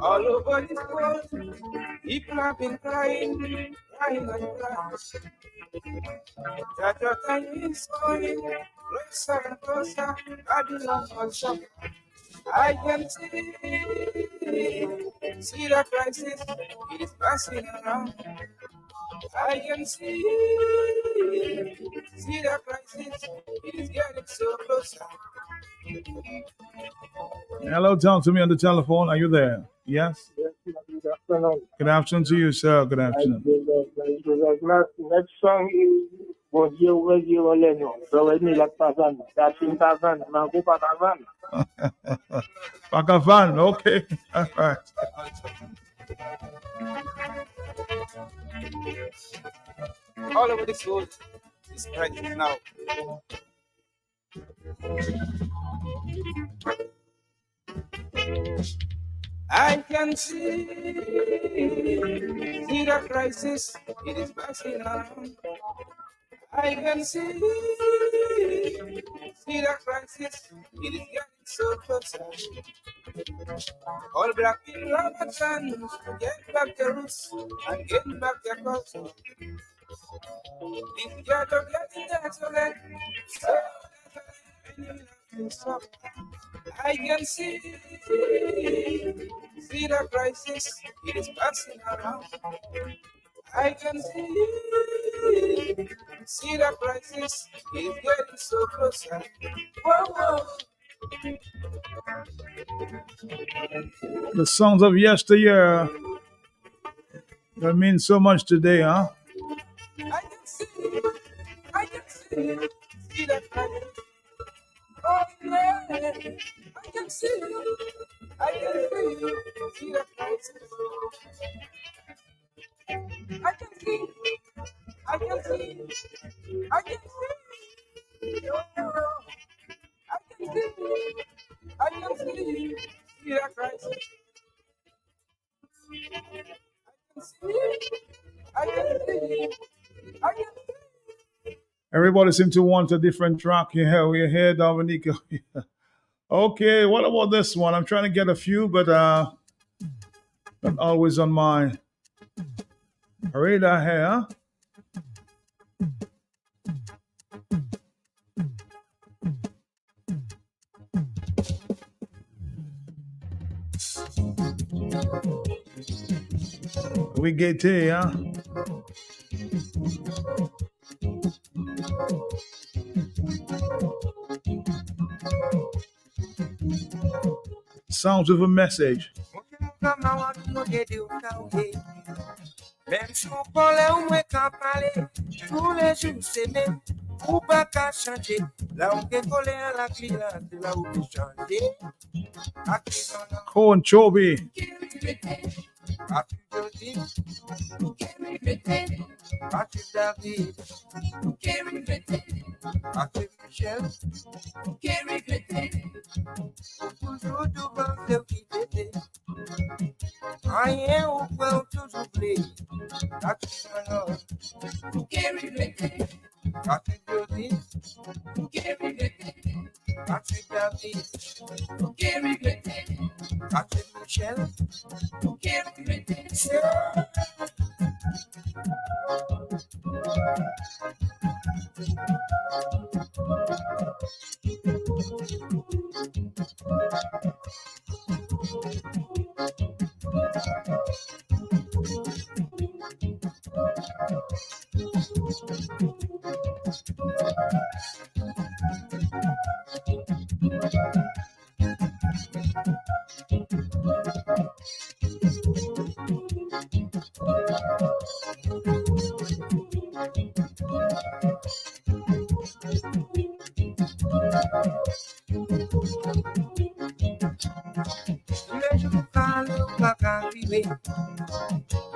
All over this world, people have been crying, crying and crying. That your time is coming, closer and closer, I do not want. I can see See the crisis, it is passing around. I can see the crisis, it is getting so closer. Hello, talk to me on the telephone. Are you there? Yes. Yes, good afternoon. Good afternoon to you, sir. Good afternoon. Next song is Bozio Leno. So when you like Pazan, that's in Pazan, Mango Pazan. Pakavan, okay. All right. All over this world is crisis now. I can see the crisis, it is passing around. I can see the crisis, it is getting so closer. All black people have a chance to get back their roots and get back their culture. This ghetto getting excellent, so stop. I can see the crisis, it is passing around. I can see the crisis, it is getting so closer. Whoa, whoa. The songs of yesteryear that mean so much today, huh? I can see the crisis. Oh, yeah. I can see the crisis. I can see. I can see the crisis. I can see. Everybody seems to want a different track. We're here, Dominique. Okay, what about this one? I'm trying to get a few, but not always on my radar here. Huh? We get here, huh? Sounds of a message. Même si on parlait ou moins qu'à parler, tous les jours c'est même, ou pas qu'à changer. Là où t'es collé à la clé, c'est là où t'es changé. Corn Chobi. Patrick David, Patrick Michel, toujours devant ceux qui t'étaient. Rien ou pas toujours blé. Patrick Manon, Patrick Jody, Patrick David, Patrick Michel,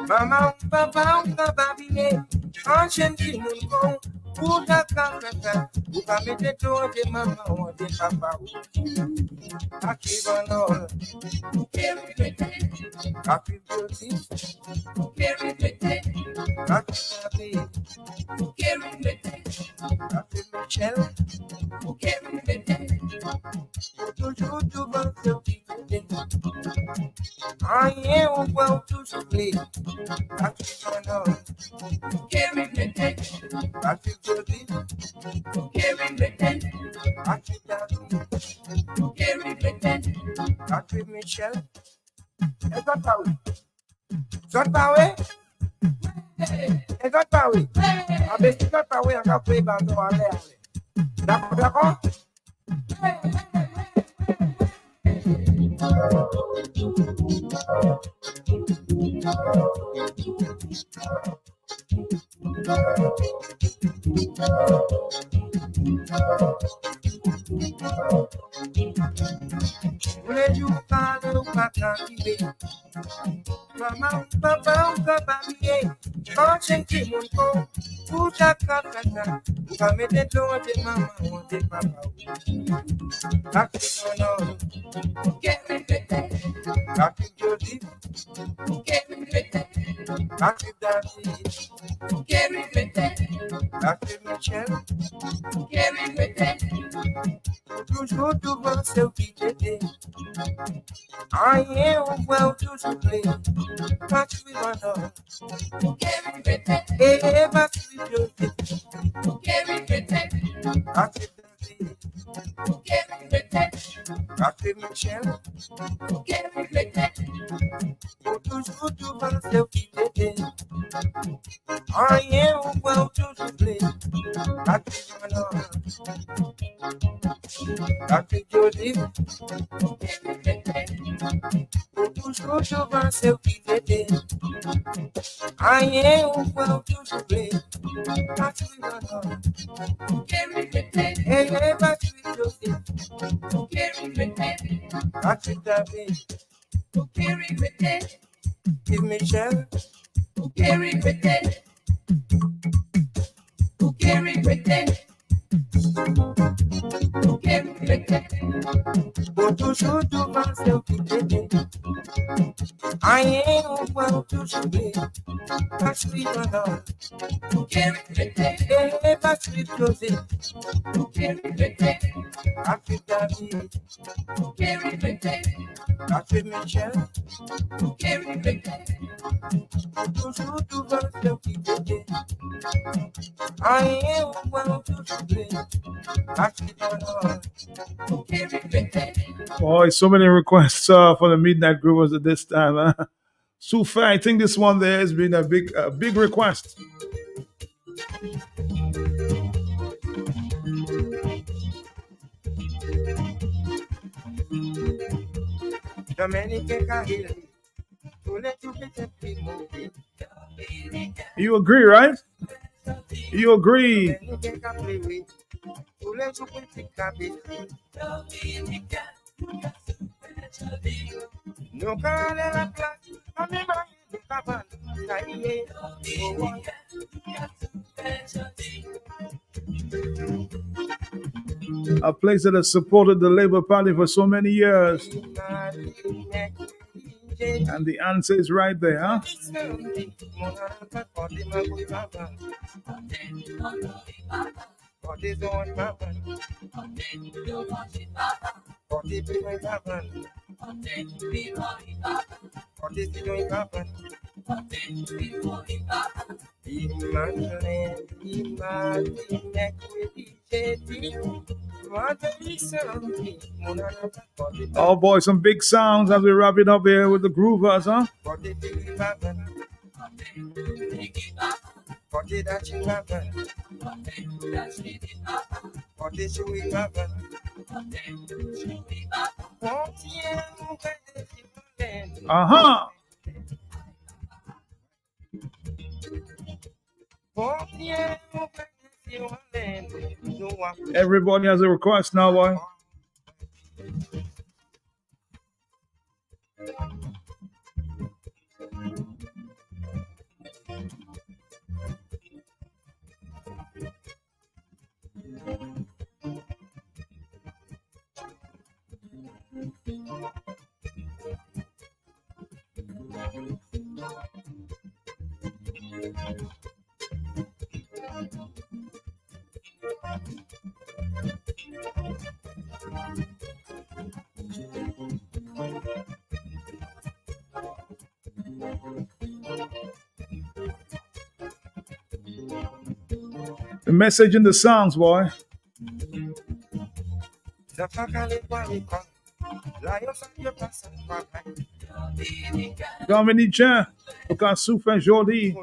Maman, papa, vile, ancien qui nous con, pour la café, vous pas mettre toi de maman ou de papa. Akibanol, Happy Beauty, Happy Michel, toujours tout bon, rien ou pas tout souffler. Akibanol, Happy Beauty, Happy Michel, Zot pa we? Zot pa we? Abe si zot pa we an ka play band to ale ale. D'accord? Voulez you parler ou pas tranquille? Maman, papa, ou pas babiller? Quand j'ai qui mon con, pour chaque café, ou pas mettre de l'eau de maman, ou de papa. Active mon nom, active Jody, active David, active Michel, toujours devant ceux qui t'aident. I am well to play. Catch me on up. Hey, catch me on up. Catch me Michel. Toujours devant ceux qui t'aident. I am well to play. Catch me on up. Catch me Jody. Toujours devant ceux qui t'aident. I am well to play. Catch me on up. Hey, catch me Jody. Catch me David. Give me Michelle. Toujours devant ceux qui t'aident. I am well to play. Catch me on up. Hey, catch me Jody. Catch me David. Catch me Michelle. Toujours devant ceux qui t'aident. I am well to play. Catch me on up. Boy, so many requests for the Midnight Groovers at this time. Huh? So fair. I think this one there has been a big request. You agree, right? You agree. A place that has supported the Labour Party for so many years. And the answer is right there, huh? Oh boy, some big sounds as we wrap it up here with the groovers, huh? Uh-huh. Everybody has a request now, boy. The message in the songs, boy. Dominicain, aucun souffle joli.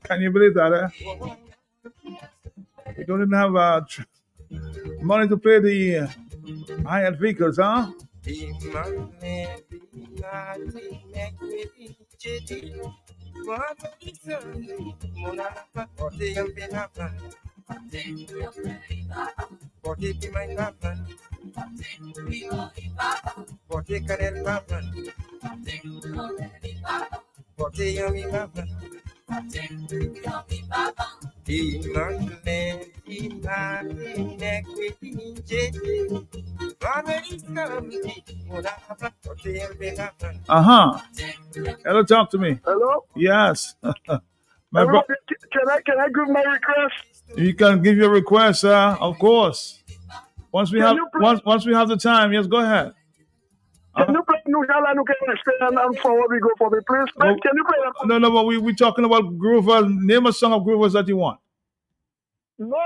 Can you believe that? We don't even have money to pay the hired vehicles, huh? Hello, talk to me. Hello? Yes. Can I give my request? You can give your request, of course. Once we have the time, yes, go ahead. Can you play Nugala and forward we go for me, please? Can you play that? No, but we're talking about Groovers. Name a song of Groovers that you want. No.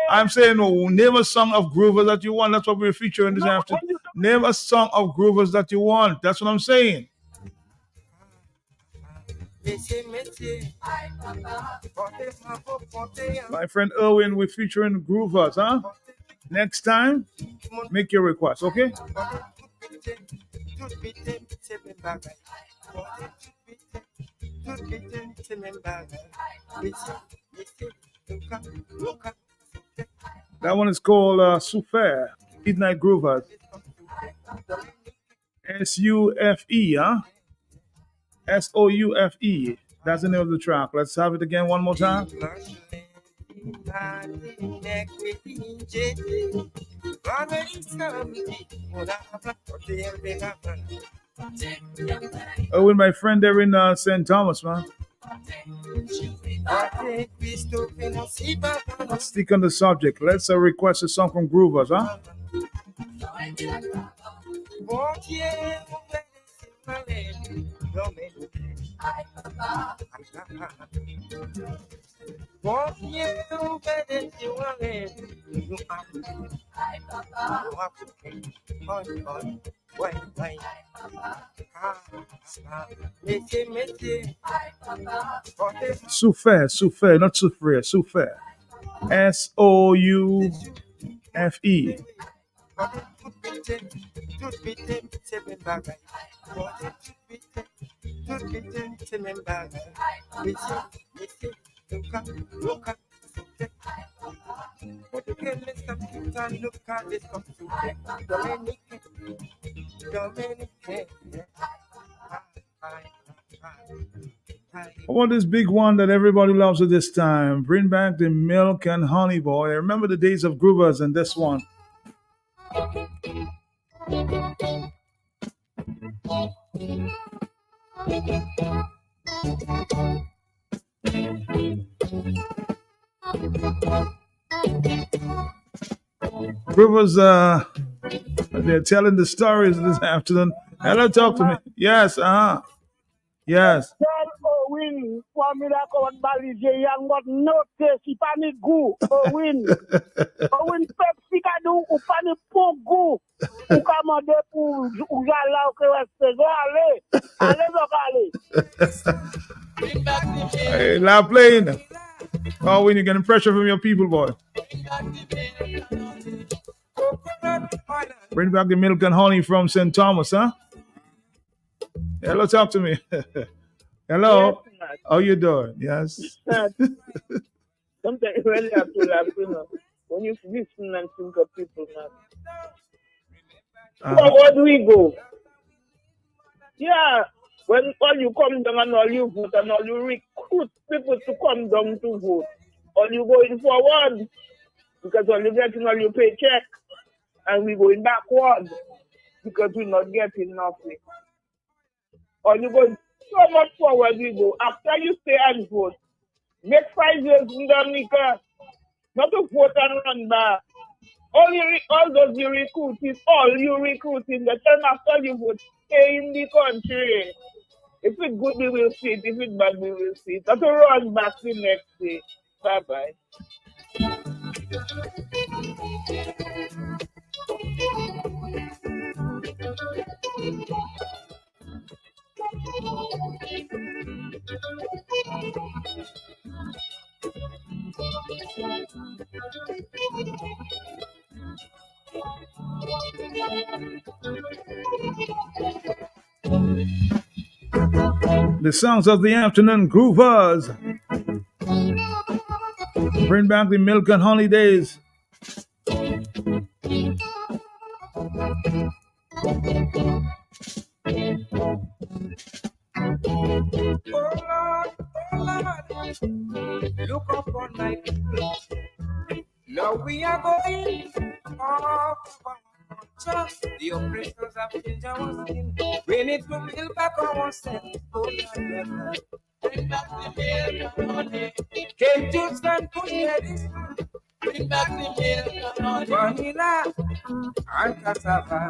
I'm saying name a song of Groovers that you want. That's what we're featuring this afternoon. Name a song of Groovers that you want. That's what I'm saying. My friend Erwin, we're featuring Groovers, huh? Next time, make your request, okay? That one is called Souffle, Midnight Groovers. S-U-F-E, huh? S-O-U-F-E. That's the name of the track. Let's have it again one more time. With my friend there in St. Thomas, man. Let's stick on the subject. Let's request a song from Groovers, huh? Souffle, not souffle, souffle. S-O-U-F-E. I want this big one that everybody loves at this time. Bring back the milk and honey, boy. I remember the days of Groovers and this one. Groovers, they're telling the stories this afternoon. Hello, talk to me. Yes, yes. Owen, formula called Balize young but no taste if any goo. Owen Pepsi ka do ou pani pou goo. Ou ka mande pou ou jala ou ke weste. Ale. Hey, not playing. Oh, when you're getting pressure from your people, boy. Bring back the milk and honey from St. Thomas, huh? Hello, talk to me. Hello. Yes, how you doing? Yes. Sometimes you really have to laugh, you know, when you listen and think of people, man. So where do we go? Yeah, when all you come down and all you vote and all you recruit people to come down to vote, all you going forward because all you getting all your paycheck, and we going backward because we're not getting nothing. All you going so much forward we go. After you stay and vote, make 5 years in Dominica, not to vote and run back. All those you recruiting, the turn after you vote, stay in the country. If it's good, we will see it. If it's bad, we will see it. Not to run back the next day. Bye-bye. The songs of the afternoon, groovers. Bring back the milk and honey days. Look up on my people. Now we are going off of our culture. The oppressors have changed our skin. We need to build back ourselves. Oh, Lord. Bring back the milk and honey. Can't you stand push this? Bring back the milk and honey. Vanilla and cassava.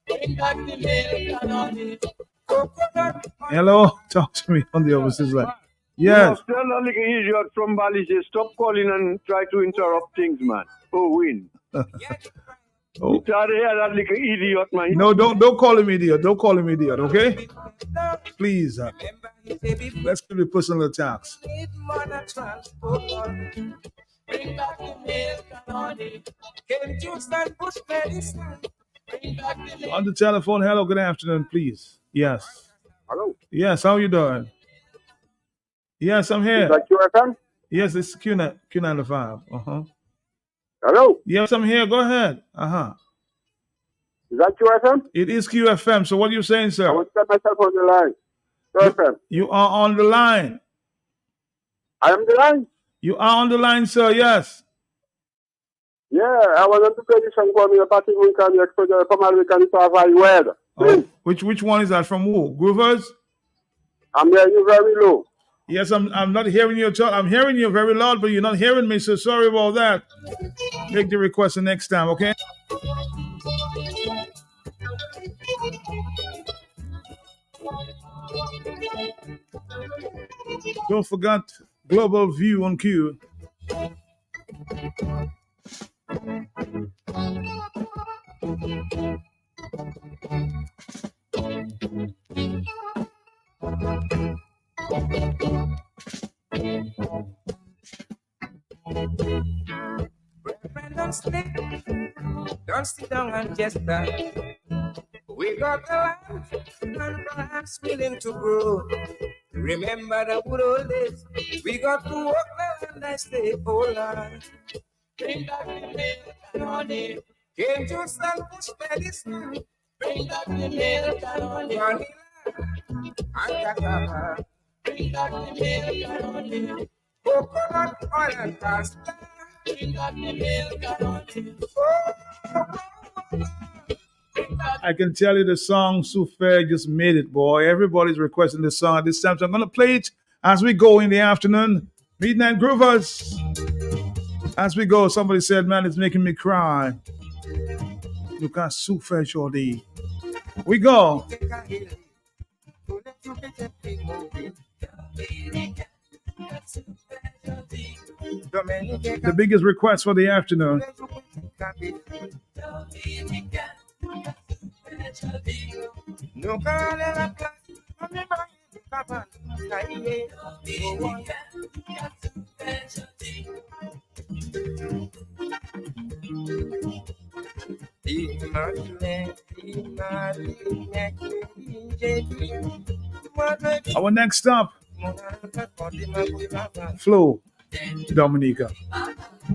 Bring back the milk and honey. Coconut. Hello, talk to me on the opposite line. Yes. You tell that little idiot from Bali, say, stop calling and try to interrupt things, man. Oh, win. Oh. You try to hear that little idiot, man. No, don't call him idiot. Don't call him idiot, okay? Please. Let's keep the personal attacks. Bring back the milk and honey. Can't you stand push medicine? Bring back the milk. On the telephone, hello, good afternoon, please. Yes. Hello. Yes, how you doing? Yes, I'm here. Is that QFM? Yes, it's Q95. Uh-huh. Hello. Yes, I'm here. Go ahead. Uh-huh. Is that QFM? It is QFM. So what are you saying, sir? I want to set myself on the line. QFM. You are on the line. I am the line? You are on the line, sir, yes. Yeah, I want to play this song for me. A party we can expect from our weekend to have a word. Oh, which one is that from who? Groovers? I'm hearing you very low. Yes, I'm not hearing you at all. I'm hearing you very loud, but you're not hearing me, so sorry about that. Make the request the next time, okay? Don't forget Global View on Q. Don't sleep, don't sit down and just die. We got the life and perhaps willing to grow. Remember the good old days. We got to walk the land and stay alive. Bring back the milk and honey. Can't you stand push medicine? Bring back the milk and honey. Vanilla and cassava. Bring back the milk and honey. Coconut oil and pasta. Bring back the milk and honey. I can tell you the song Souffle just made it, boy. Everybody's requesting the song at this time, so I'm going to play it as we go in the afternoon. Midnight Groovers. As we go, somebody said, man, it's making me cry. Look at Souffle Shorty. We go. The biggest request for the afternoon. Our next stop, Flo, Dominica.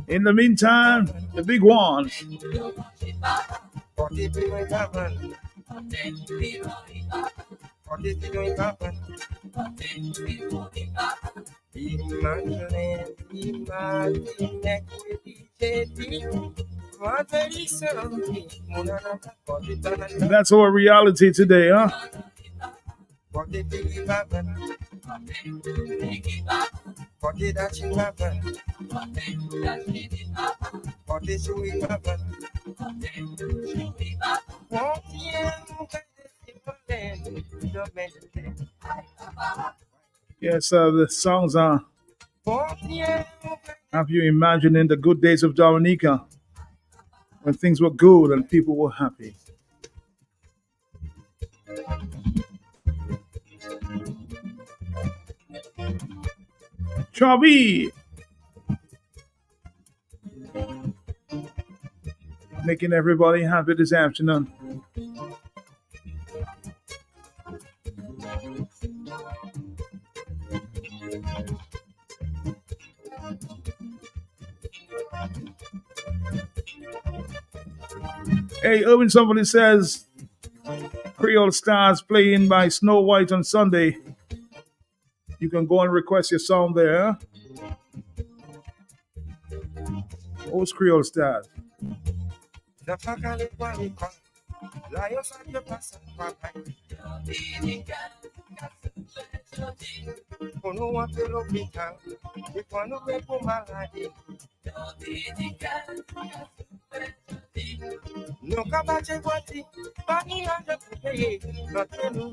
In the meantime, the big ones. And that's our reality today, huh? Yes, the songs are have you imagining the good days of Dominica when things were good and people were happy. Chubby! Making everybody happy this afternoon. Hey, Urban, somebody says Creole Stars playing by Snow White on Sunday. You can go and request your song there. Who's Creole Stars? No kabache wati, bani ande kupeye, notenu,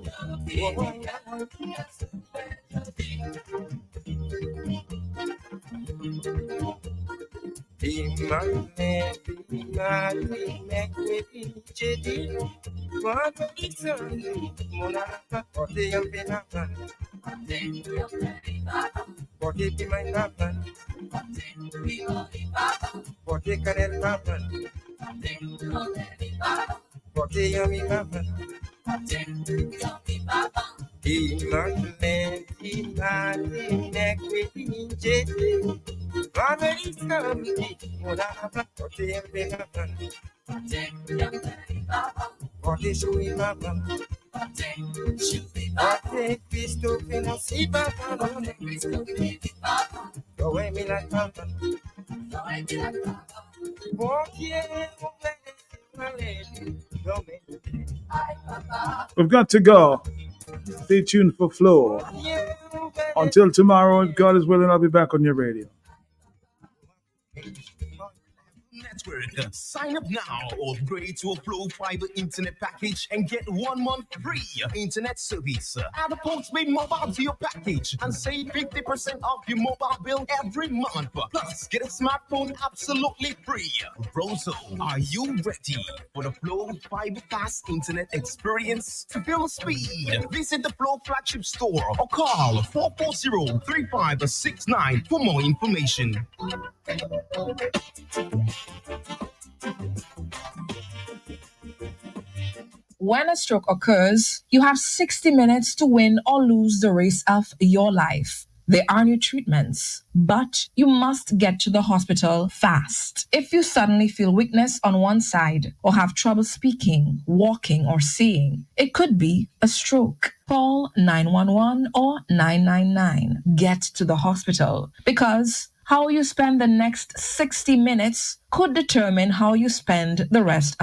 We've got to go. Stay tuned for Flow. Until tomorrow, if God is willing, I'll be back on your radio. Network. Sign up now or upgrade to a Flow Fiber internet package and get 1 month free internet service. Add a postpaid mobile to your package and save 50% off your mobile bill every month. Plus, get a smartphone absolutely free. Rosso, are you ready for the Flow Fiber fast internet experience? To feel the speed, visit the Flow flagship store or call 440-3569 for more information. When a stroke occurs, you have 60 minutes to win or lose the race of your life. There are new treatments, but you must get to the hospital fast. If you suddenly feel weakness on one side or have trouble speaking, walking, or seeing, it could be a stroke. Call 911 or 999. Get to the hospital because how you spend the next 60 minutes could determine how you spend the rest of